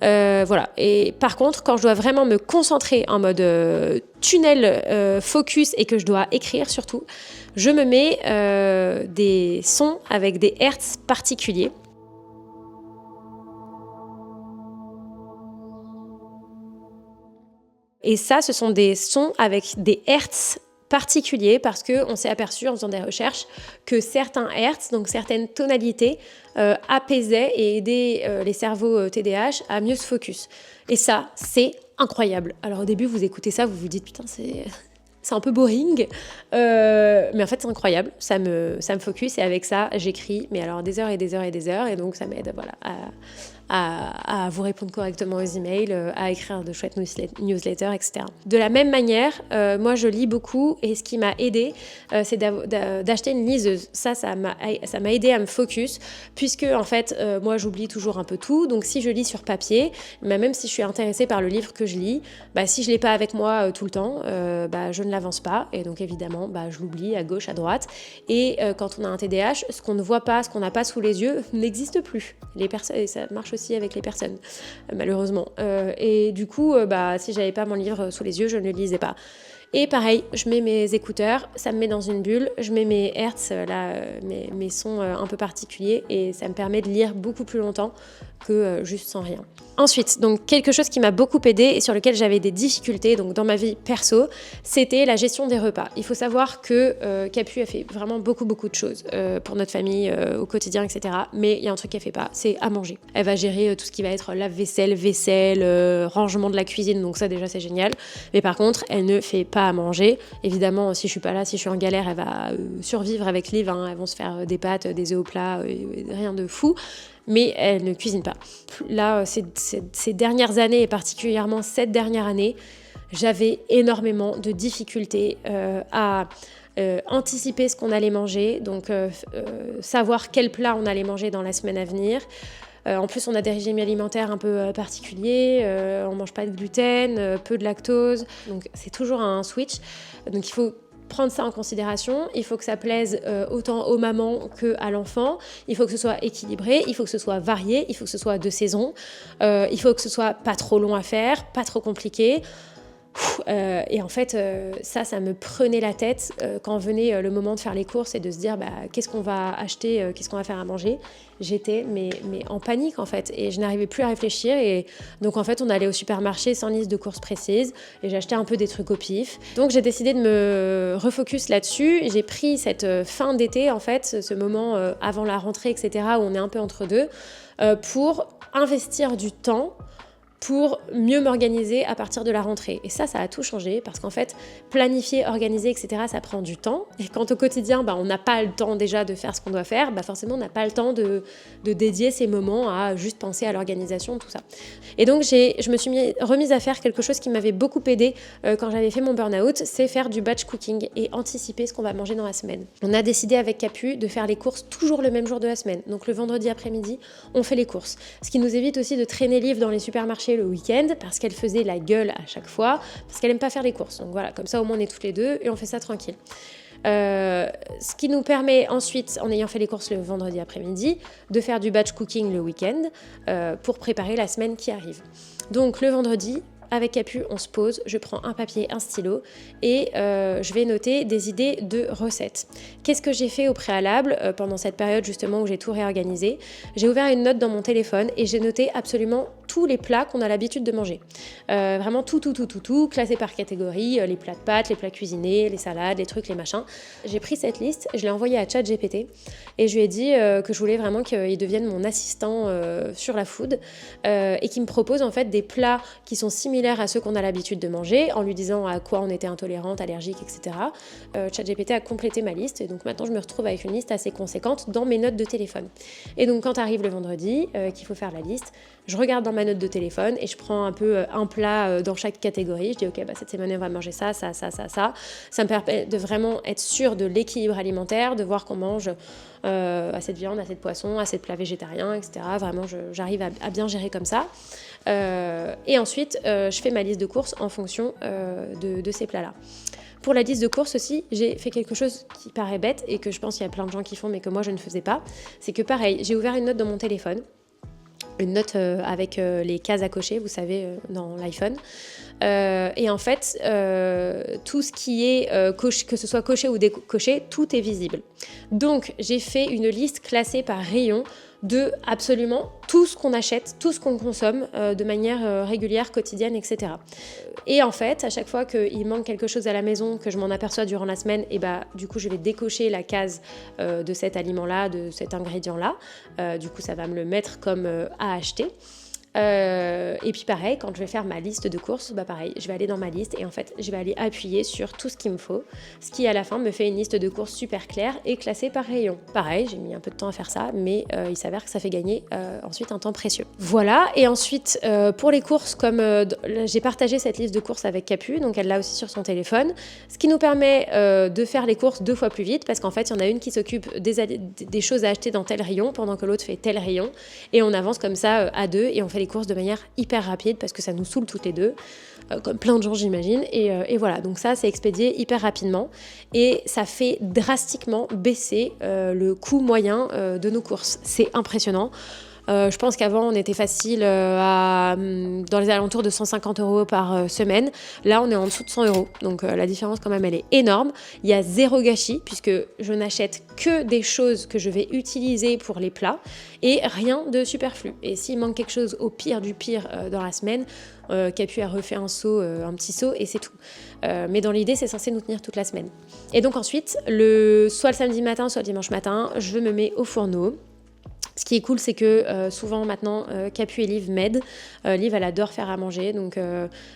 Voilà. Et par contre, quand je dois vraiment me concentrer en mode tunnel focus et que je dois écrire surtout, je me mets des sons avec des hertz particuliers. Et ça, ce sont des sons avec des hertz particulier parce qu'on s'est aperçu en faisant des recherches que certains hertz, donc certaines tonalités, apaisaient et aidaient les cerveaux TDAH à mieux se focus. Et ça, c'est incroyable. Alors au début, vous écoutez ça, vous vous dites putain, c'est un peu boring, mais en fait c'est incroyable, ça me focus et avec ça j'écris, mais alors des heures et des heures et des heures, et donc ça m'aide voilà, à vous répondre correctement aux emails, à écrire de chouettes newsletters, etc. De la même manière, moi je lis beaucoup et ce qui m'a aidé, c'est d'acheter une liseuse. Ça m'a aidé à me focus puisque en fait, moi j'oublie toujours un peu tout. Donc si je lis sur papier, même si je suis intéressée par le livre que je lis, si je l'ai pas avec moi tout le temps, je ne l'avance pas et donc évidemment, je l'oublie à gauche, à droite. Et quand on a un TDAH, ce qu'on ne voit pas, ce qu'on n'a pas sous les yeux, n'existe plus. Les personnes, et ça marche aussi avec les personnes, malheureusement. Et du coup, si j'avais pas mon livre sous les yeux, je ne le lisais pas. Et pareil, je mets mes écouteurs, ça me met dans une bulle, je mets mes hertz, mes sons un peu particuliers, et ça me permet de lire beaucoup plus longtemps que juste sans rien. Ensuite, donc quelque chose qui m'a beaucoup aidée et sur lequel j'avais des difficultés donc dans ma vie perso, c'était la gestion des repas. Il faut savoir que Capu a fait vraiment beaucoup de choses pour notre famille au quotidien, etc. Mais il y a un truc qu'elle fait pas, c'est à manger. Elle va gérer tout ce qui va être lave-vaisselle, rangement de la cuisine, donc ça déjà c'est génial. Mais par contre, elle ne fait pas à manger. Évidemment, si je suis pas là, si je suis en galère, elle va survivre avec Liv. Elles vont se faire des pâtes, des œufs au plat, rien de fou. Mais elle ne cuisine pas. Là, ces dernières années, et particulièrement cette dernière année, j'avais énormément de difficultés à anticiper ce qu'on allait manger, donc savoir quel plat on allait manger dans la semaine à venir. En plus, on a des régimes alimentaires un peu particuliers, on ne mange pas de gluten, peu de lactose, donc c'est toujours un switch. Donc il faut prendre ça en considération. Il faut que ça plaise autant aux mamans qu'à l'enfant. Il faut que ce soit équilibré, il faut que ce soit varié, il faut que ce soit de saison. Il faut que ce soit pas trop long à faire, pas trop compliqué. Et en fait, ça me prenait la tête quand venait le moment de faire les courses et de se dire qu'est-ce qu'on va acheter, qu'est-ce qu'on va faire à manger. J'étais mais en panique en fait et je n'arrivais plus à réfléchir et donc en fait on allait au supermarché sans liste de courses précise et j'achetais un peu des trucs au pif. Donc j'ai décidé de me refocus là-dessus. J'ai pris cette fin d'été en fait, ce moment avant la rentrée etc. où on est un peu entre deux pour investir du temps pour mieux m'organiser à partir de la rentrée. Et ça a tout changé parce qu'en fait, planifier, organiser, etc., ça prend du temps. Et quand au quotidien, on n'a pas le temps déjà de faire ce qu'on doit faire, forcément, on n'a pas le temps de dédier ces moments à juste penser à l'organisation, tout ça. Et donc, je me suis remise à faire quelque chose qui m'avait beaucoup aidé quand j'avais fait mon burn-out, c'est faire du batch cooking et anticiper ce qu'on va manger dans la semaine. On a décidé avec Capu de faire les courses toujours le même jour de la semaine. Donc, le vendredi après-midi, on fait les courses. Ce qui nous évite aussi de traîner livres dans les supermarchés le week-end parce qu'elle faisait la gueule à chaque fois parce qu'elle aime pas faire les courses. Donc voilà, comme ça au moins on est toutes les deux et on fait ça tranquille. Ce qui nous permet ensuite, en ayant fait les courses le vendredi après-midi, de faire du batch cooking le week-end pour préparer la semaine qui arrive. Donc le vendredi, avec Capu, on se pose, je prends un papier, un stylo et je vais noter des idées de recettes. Qu'est-ce que j'ai fait au préalable pendant cette période justement où j'ai tout réorganisé? J'ai ouvert une note dans mon téléphone et j'ai noté absolument tous les plats qu'on a l'habitude de manger. Vraiment tout, classé par catégorie, les plats de pâtes, les plats cuisinés, les salades, les trucs, les machins. J'ai pris cette liste, je l'ai envoyée à ChatGPT et je lui ai dit que je voulais vraiment qu'il devienne mon assistant sur la food et qu'il me propose en fait des plats qui sont similaires à ceux qu'on a l'habitude de manger, en lui disant à quoi on était intolérante, allergique, etc. ChatGPT a complété ma liste et donc maintenant je me retrouve avec une liste assez conséquente dans mes notes de téléphone. Et donc quand arrive le vendredi, qu'il faut faire la liste, je regarde dans ma note de téléphone et je prends un peu un plat dans chaque catégorie. Je dis ok, cette semaine on va manger ça. Ça me permet de vraiment être sûre de l'équilibre alimentaire, de voir qu'on mange assez de viande, assez de poisson, assez de plats végétariens, etc. Vraiment, j'arrive à bien gérer comme ça. Et ensuite, je fais ma liste de courses en fonction de ces plats-là. Pour la liste de courses aussi, j'ai fait quelque chose qui paraît bête et que je pense qu'il y a plein de gens qui font mais que moi je ne faisais pas. C'est que pareil, j'ai ouvert une note dans mon téléphone, une note avec les cases à cocher, vous savez, dans l'iPhone. Et en fait, tout ce qui est coché, que ce soit coché ou décoché, tout est visible. Donc, j'ai fait une liste classée par rayon de absolument tout ce qu'on achète, tout ce qu'on consomme de manière régulière, quotidienne, etc. Et en fait, à chaque fois qu'il manque quelque chose à la maison, que je m'en aperçois durant la semaine, et du coup, je vais décocher la case de cet aliment-là, de cet ingrédient-là. Du coup, ça va me le mettre comme à acheter. Et puis pareil, quand je vais faire ma liste de courses, pareil, je vais aller dans ma liste et en fait, je vais aller appuyer sur tout ce qu'il me faut, ce qui à la fin me fait une liste de courses super claire et classée par rayon. Pareil, j'ai mis un peu de temps à faire ça, mais il s'avère que ça fait gagner ensuite un temps précieux. Voilà, et ensuite, pour les courses, comme j'ai partagé cette liste de courses avec Capu, donc elle l'a aussi sur son téléphone, ce qui nous permet de faire les courses 2 fois plus vite, parce qu'en fait, il y en a une qui s'occupe des choses à acheter dans tel rayon, pendant que l'autre fait tel rayon, et on avance comme ça à 2, et on fait les courses de manière hyper rapide parce que ça nous saoule toutes les deux, comme plein de gens j'imagine, et voilà, donc ça c'est expédié hyper rapidement et ça fait drastiquement baisser le coût moyen de nos courses. C'est impressionnant. Je pense qu'avant, on était facile dans les alentours de 150 € par semaine. Là, on est en dessous de 100 €. Donc, la différence, quand même, elle est énorme. Il y a 0 gâchis, puisque je n'achète que des choses que je vais utiliser pour les plats et rien de superflu. Et s'il manque quelque chose au pire du pire dans la semaine, Capu a refait un petit seau et c'est tout. Mais dans l'idée, c'est censé nous tenir toute la semaine. Et donc ensuite, soit le samedi matin, soit le dimanche matin, je me mets au fourneau. Ce qui est cool, c'est que souvent maintenant, Capu et Liv m'aident. Liv, elle adore faire à manger, donc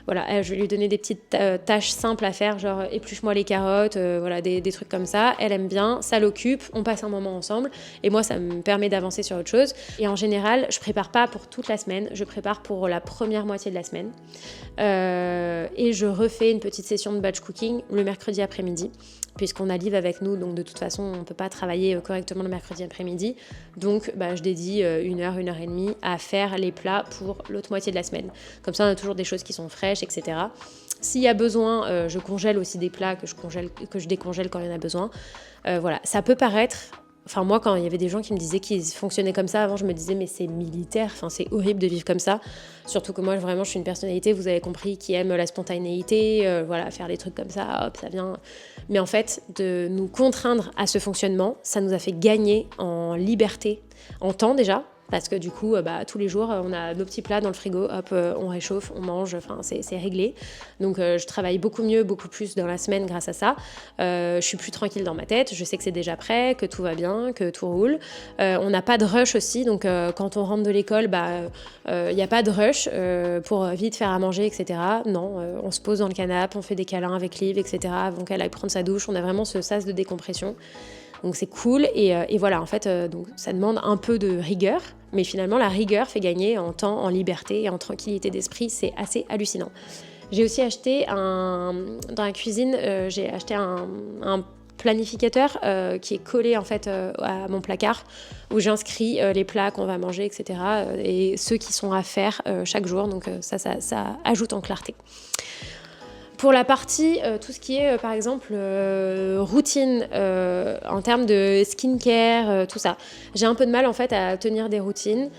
voilà, je vais lui donner des petites tâches simples à faire, genre épluche-moi les carottes, voilà, des trucs comme ça. Elle aime bien, ça l'occupe, on passe un moment ensemble, et moi, ça me permet d'avancer sur autre chose. Et en général, je prépare pas pour toute la semaine, je prépare pour la première moitié de la semaine. Et je refais une petite session de batch cooking le mercredi après-midi, puisqu'on a Liv avec nous, donc de toute façon, on ne peut pas travailler correctement le mercredi après-midi. Donc, je dédie 1 heure, 1 heure et demie à faire les plats pour l'autre moitié de la semaine. Comme ça, on a toujours des choses qui sont fraîches, etc. S'il y a besoin, je congèle aussi des plats que je décongèle quand il y en a besoin. Voilà, ça peut paraître... Enfin, moi, quand il y avait des gens qui me disaient qu'ils fonctionnaient comme ça, avant, je me disais, mais c'est militaire, enfin, c'est horrible de vivre comme ça. Surtout que moi, vraiment, je suis une personnalité, vous avez compris, qui aime la spontanéité, voilà, faire des trucs comme ça, hop, ça vient. Mais en fait, de nous contraindre à ce fonctionnement, ça nous a fait gagner en liberté, en temps déjà, parce que du coup, tous les jours, on a nos petits plats dans le frigo, hop, on réchauffe, on mange, enfin, c'est réglé. Donc, je travaille beaucoup mieux, beaucoup plus dans la semaine grâce à ça. Je suis plus tranquille dans ma tête, je sais que c'est déjà prêt, que tout va bien, que tout roule. On n'a pas de rush aussi, donc quand on rentre de l'école, il n'y a pas de rush pour vite faire à manger, etc. Non, on se pose dans le canapé, on fait des câlins avec Liv, etc. avant qu'elle aille prendre sa douche. On a vraiment ce sas de décompression. Donc c'est cool et voilà, en fait, donc ça demande un peu de rigueur, mais finalement la rigueur fait gagner en temps, en liberté et en tranquillité d'esprit, c'est assez hallucinant. J'ai aussi acheté dans la cuisine, j'ai acheté un planificateur qui est collé en fait à mon placard où j'inscris les plats qu'on va manger, etc. et ceux qui sont à faire chaque jour, donc ça ajoute en clarté. Pour la partie, tout ce qui est, par exemple, routine, en termes de skincare, tout ça, j'ai un peu de mal, en fait, à tenir des routines,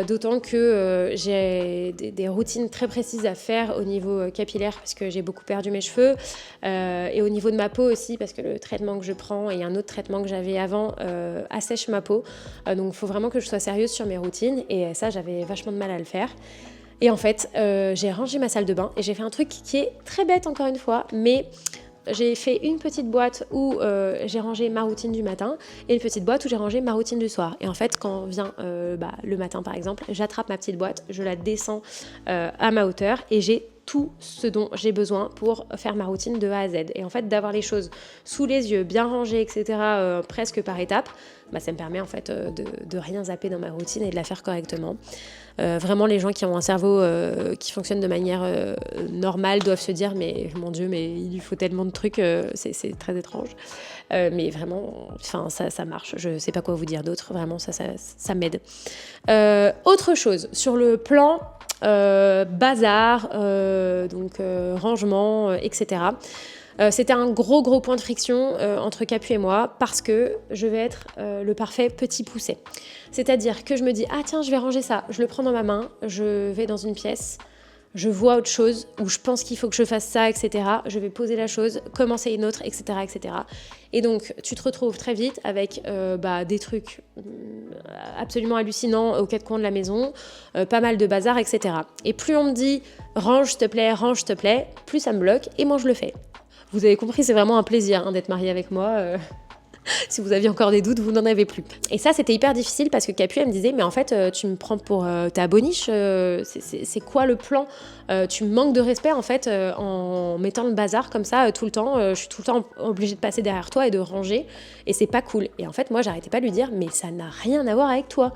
d'autant que j'ai des routines très précises à faire au niveau capillaire, parce que j'ai beaucoup perdu mes cheveux, et au niveau de ma peau aussi, parce que le traitement que je prends et un autre traitement que j'avais avant assèche ma peau. Donc, il faut vraiment que je sois sérieuse sur mes routines, et ça, j'avais vachement de mal à le faire. Et en fait, j'ai rangé ma salle de bain et j'ai fait un truc qui est très bête encore une fois, mais j'ai fait une petite boîte où j'ai rangé ma routine du matin et une petite boîte où j'ai rangé ma routine du soir. Et en fait, quand vient le matin par exemple, j'attrape ma petite boîte, je la descends à ma hauteur et j'ai tout ce dont j'ai besoin pour faire ma routine de A à Z. Et en fait, d'avoir les choses sous les yeux, bien rangées, etc., presque par étapes, ça me permet en fait de rien zapper dans ma routine et de la faire correctement. Vraiment, les gens qui ont un cerveau qui fonctionne de manière normale doivent se dire mais mon Dieu, mais il lui faut tellement de trucs, c'est très étrange. Mais vraiment, ça marche. Je sais pas quoi vous dire d'autre. Vraiment, ça m'aide. Autre chose, sur le plan bazar, rangement, etc. C'était un gros point de friction entre Capu et moi parce que je vais être le parfait petit poucet. C'est-à-dire que je me dis « Ah tiens, je vais ranger ça ». Je le prends dans ma main, je vais dans une pièce, je vois autre chose où je pense qu'il faut que je fasse ça, etc. Je vais poser la chose, commencer une autre, etc. etc. Et donc, tu te retrouves très vite avec des trucs absolument hallucinants aux quatre coins de la maison, pas mal de bazar, etc. Et plus on me dit « Range, s'il te plaît », plus ça me bloque et moi je le fais. Vous avez compris, c'est vraiment un plaisir d'être mariée avec moi. Si vous aviez encore des doutes, vous n'en avez plus. Et ça, c'était hyper difficile parce que Capu, elle me disait « Mais en fait, tu me prends pour ta boniche, c'est quoi le plan ? Tu me manques de respect en fait en mettant le bazar comme ça tout le temps. Je suis tout le temps obligée de passer derrière toi et de ranger. Et c'est pas cool. » Et en fait, moi, j'arrêtais pas de lui dire « Mais ça n'a rien à voir avec toi. »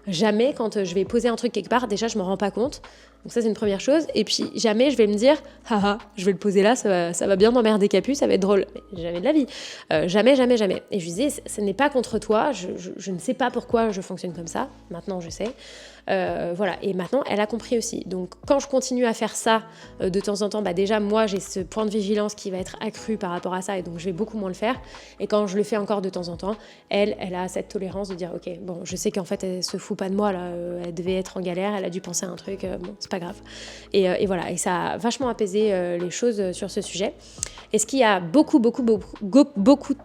Jamais, quand je vais poser un truc quelque part, déjà, je m'en rends pas compte. Donc ça, c'est une première chose. Et puis, jamais je vais me dire « Haha, je vais le poser là, ça va bien m'emmerder Capu, ça va être drôle. » Mais jamais de la vie. Jamais. Et je lui disais « Ce n'est pas contre toi, je ne sais pas pourquoi je fonctionne comme ça. Maintenant, je sais. » Voilà. Et maintenant, elle a compris aussi. Donc, quand je continue à faire ça de temps en temps, déjà, moi, j'ai ce point de vigilance qui va être accru par rapport à ça et donc je vais beaucoup moins le faire. Et quand je le fais encore de temps en temps, elle a cette tolérance de dire « Ok, bon, je sais qu'en fait, elle se fout pas de moi, là. Elle devait être en galère, elle a dû penser à un truc. Bon, c'est pas grave. » Et voilà. Et ça a vachement apaisé les choses sur ce sujet. Et ce qui a beaucoup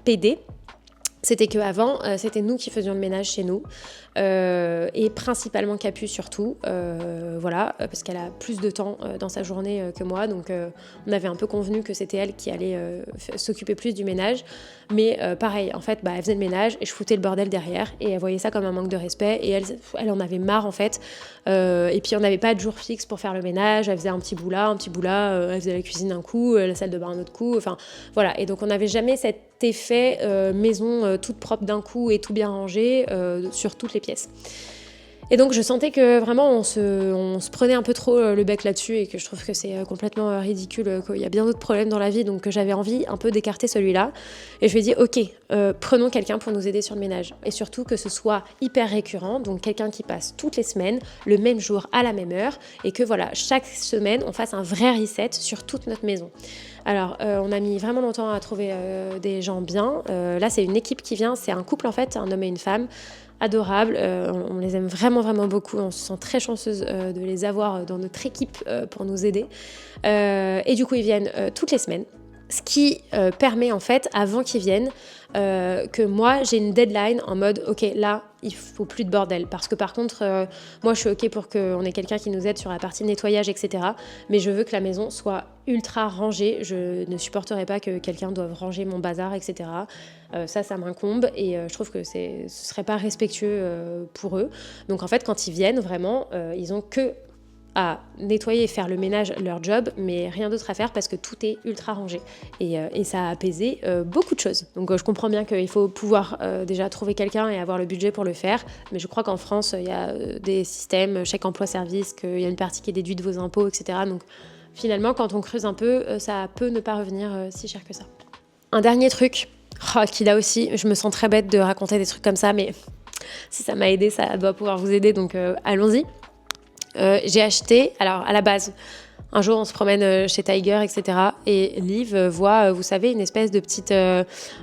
aidé, c'était qu'avant, c'était nous qui faisions le ménage chez nous, et principalement Capu surtout, parce qu'elle a plus de temps dans sa journée que moi, donc on avait un peu convenu que c'était elle qui allait s'occuper plus du ménage, mais pareil, en fait, elle faisait le ménage et je foutais le bordel derrière, et elle voyait ça comme un manque de respect, et elle en avait marre en fait, et puis on n'avait pas de jour fixe pour faire le ménage, elle faisait un petit bout là, elle faisait la cuisine un coup, la salle de bain un autre coup, enfin voilà, et donc on n'avait jamais cet effet maison toute propre d'un coup et tout bien rangé sur toutes les pièces. Et donc je sentais que vraiment on se prenait un peu trop le bec là-dessus et que je trouve que c'est complètement ridicule, qu'il y a bien d'autres problèmes dans la vie, donc que j'avais envie un peu d'écarter celui-là. Et je lui ai dit ok, prenons quelqu'un pour nous aider sur le ménage. Et surtout que ce soit hyper récurrent, donc quelqu'un qui passe toutes les semaines, le même jour, à la même heure, et que voilà, chaque semaine on fasse un vrai reset sur toute notre maison. Alors, on a mis vraiment longtemps à trouver des gens bien. Là, c'est une équipe qui vient, c'est un couple en fait, un homme et une femme, adorables. On les aime vraiment, vraiment beaucoup. On se sent très chanceuse de les avoir dans notre équipe pour nous aider. Et du coup, ils viennent toutes les semaines. Ce qui permet en fait, avant qu'ils viennent, que moi j'ai une deadline en mode ok, là il faut plus de bordel, parce que par contre moi je suis ok pour qu'on ait quelqu'un qui nous aide sur la partie nettoyage, etc., mais je veux que la maison soit ultra rangée. Je ne supporterai pas que quelqu'un doive ranger mon bazar, etc. Ça m'incombe, et je trouve que ce serait pas respectueux pour eux. Donc en fait quand ils viennent vraiment ils ont que à nettoyer et faire le ménage, leur job, mais rien d'autre à faire parce que tout est ultra rangé. Et ça a apaisé beaucoup de choses. Donc je comprends bien qu'il faut pouvoir déjà trouver quelqu'un et avoir le budget pour le faire, mais je crois qu'en France, il y a des systèmes, chèque emploi-service, qu'il y a une partie qui est déduite de vos impôts, etc. Donc finalement, quand on creuse un peu, ça peut ne pas revenir si cher que ça. Un dernier truc, qui là aussi, je me sens très bête de raconter des trucs comme ça, mais si ça m'a aidé, ça doit pouvoir vous aider, donc allons-y. J'ai acheté, alors à la base, un jour on se promène chez Tiger, etc. Et Liv voit, vous savez, une espèce de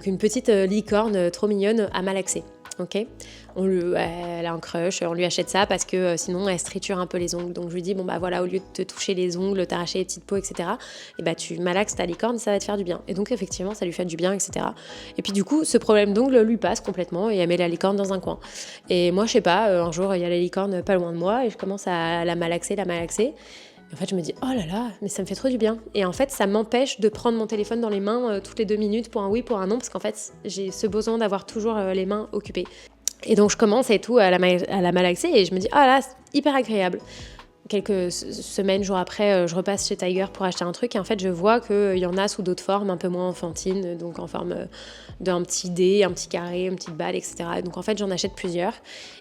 une petite licorne trop mignonne à malaxer. Ok, elle a un crush, on lui achète ça parce que sinon elle se triture un peu les ongles. Donc je lui dis, bon bah voilà, au lieu de te toucher les ongles, t'arracher les petites peaux, etc., et bah tu malaxes ta licorne, ça va te faire du bien. Et donc effectivement, ça lui fait du bien, etc. Et puis du coup, ce problème d'ongles lui passe complètement et elle met la licorne dans un coin. Et moi, je sais pas, un jour, il y a la licorne pas loin de moi et je commence à la malaxer. En fait, je me dis, oh là là, mais ça me fait trop du bien. Et en fait, ça m'empêche de prendre mon téléphone dans les mains toutes les 2 minutes pour un oui, pour un non, parce qu'en fait, j'ai ce besoin d'avoir toujours les mains occupées. Et donc, je commence et tout à la malaxer et je me dis, ah là, c'est hyper agréable. Quelques semaines, jours après, je repasse chez Tiger pour acheter un truc et en fait, je vois qu'il y en a sous d'autres formes, un peu moins enfantines, donc en forme d'un petit dé, un petit carré, une petite balle, etc. Donc en fait, j'en achète plusieurs.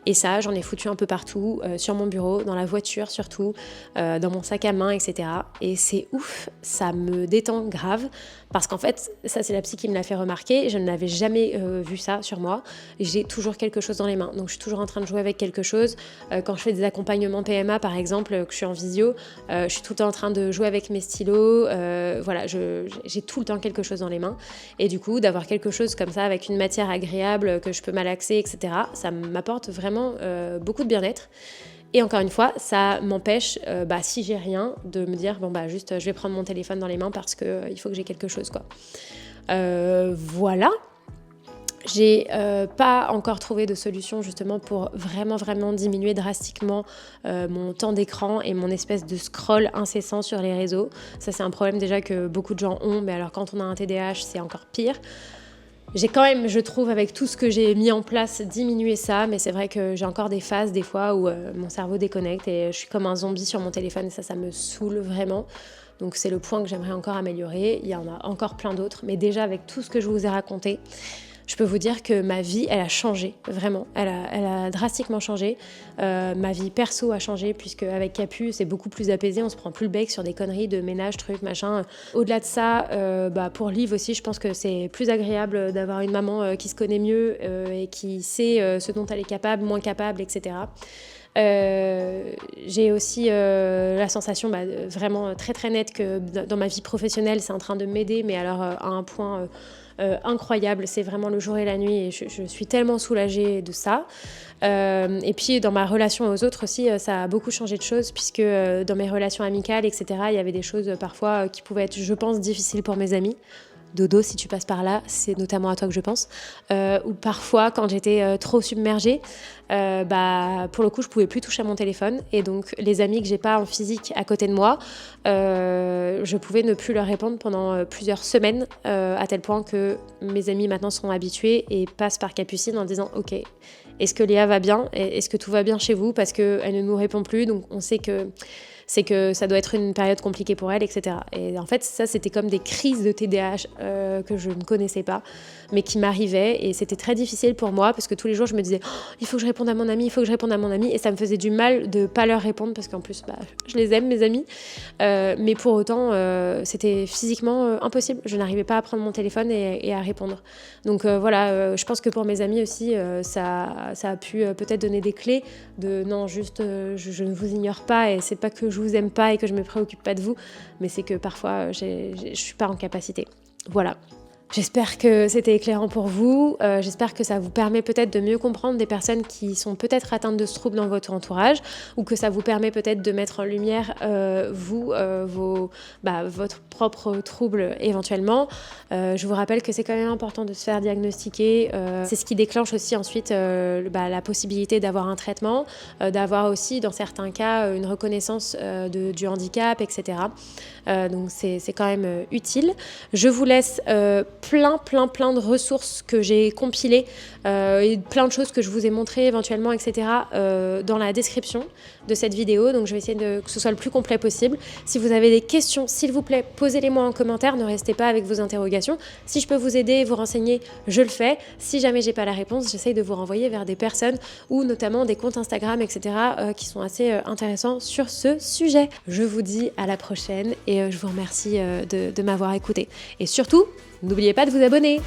Et ça, j'en ai foutu un peu partout, sur mon bureau, dans la voiture surtout, dans mon sac à main, etc. Et c'est ouf, ça me détend grave. Parce qu'en fait, ça c'est la psy qui me l'a fait remarquer, je n'avais jamais vu ça sur moi. J'ai toujours quelque chose dans les mains, donc je suis toujours en train de jouer avec quelque chose. Quand je fais des accompagnements PMA par exemple, que je suis en visio, je suis tout le temps en train de jouer avec mes stylos. Voilà, j'ai tout le temps quelque chose dans les mains. Et du coup, d'avoir quelque chose comme ça avec une matière agréable que je peux malaxer, etc., ça m'apporte vraiment beaucoup de bien-être. Et encore une fois, ça m'empêche, si j'ai rien, de me dire, juste, je vais prendre mon téléphone dans les mains parce qu'il faut que j'ai quelque chose, quoi. Voilà. J'ai pas encore trouvé de solution justement pour vraiment, vraiment diminuer drastiquement mon temps d'écran et mon espèce de scroll incessant sur les réseaux. Ça, c'est un problème déjà que beaucoup de gens ont, mais alors quand on a un TDAH, c'est encore pire. J'ai quand même, je trouve, avec tout ce que j'ai mis en place, diminué ça, mais c'est vrai que j'ai encore des phases, des fois, où mon cerveau déconnecte et je suis comme un zombie sur mon téléphone et ça me saoule vraiment. Donc c'est le point que j'aimerais encore améliorer. Il y en a encore plein d'autres, mais déjà avec tout ce que je vous ai raconté, je peux vous dire que ma vie, elle a changé, vraiment. Elle a drastiquement changé. Ma vie perso a changé, puisque avec Capu, c'est beaucoup plus apaisé. On se prend plus le bec sur des conneries de ménage, trucs, machin. Au-delà de ça, pour Liv aussi, je pense que c'est plus agréable d'avoir une maman qui se connaît mieux et qui sait ce dont elle est capable, moins capable, etc. J'ai aussi la sensation vraiment très très nette que dans ma vie professionnelle, c'est en train de m'aider, mais alors à un point... incroyable, c'est vraiment le jour et la nuit et je suis tellement soulagée de ça. Et puis dans ma relation aux autres aussi, ça a beaucoup changé de choses puisque dans mes relations amicales, etc., il y avait des choses parfois qui pouvaient être, je pense, difficiles pour mes amis. Dodo, si tu passes par là, c'est notamment à toi que je pense. Ou parfois, quand j'étais trop submergée, pour le coup, je pouvais plus toucher à mon téléphone. Et donc, les amis que j'ai pas en physique à côté de moi, je pouvais ne plus leur répondre pendant plusieurs semaines, à tel point que mes amis maintenant sont habitués et passent par Capucine en disant « Ok, est-ce que Léa va bien ? Est-ce que tout va bien chez vous ?» Parce qu'elle ne nous répond plus, donc on sait que c'est que ça doit être une période compliquée pour elle, etc. Et en fait, ça, c'était comme des crises de TDAH que je ne connaissais pas, mais qui m'arrivaient. Et c'était très difficile pour moi parce que tous les jours, je me disais « il faut que je réponde à mon ami, il faut que je réponde à mon ami ». Et ça me faisait du mal de ne pas leur répondre parce qu'en plus, je les aime, mes amis. Mais pour autant, c'était physiquement impossible. Je n'arrivais pas à prendre mon téléphone et à répondre. Donc voilà, je pense que pour mes amis aussi, ça a pu peut-être donner des clés de non, juste je ne vous ignore pas et c'est pas que je vous aime pas et que je me préoccupe pas de vous, mais c'est que parfois je suis pas en capacité. Voilà. J'espère que c'était éclairant pour vous, j'espère que ça vous permet peut-être de mieux comprendre des personnes qui sont peut-être atteintes de ce trouble dans votre entourage, ou que ça vous permet peut-être de mettre en lumière votre propre trouble éventuellement. Je vous rappelle que c'est quand même important de se faire diagnostiquer, c'est ce qui déclenche aussi ensuite la possibilité d'avoir un traitement, d'avoir aussi dans certains cas une reconnaissance du handicap, etc. Donc c'est quand même utile. Je vous laisse plein de ressources que j'ai compilées et plein de choses que je vous ai montrées éventuellement, etc. Dans la description de cette vidéo. Donc je vais essayer que ce soit le plus complet possible. Si vous avez des questions, s'il vous plaît, posez-les-moi en commentaire. Ne restez pas avec vos interrogations. Si je peux vous aider et vous renseigner, je le fais. Si jamais j'ai pas la réponse, j'essaye de vous renvoyer vers des personnes ou notamment des comptes Instagram, etc. Qui sont assez intéressants sur ce sujet. Je vous dis à la prochaine et je vous remercie de m'avoir écouté. Et surtout, n'oubliez pas de vous abonner.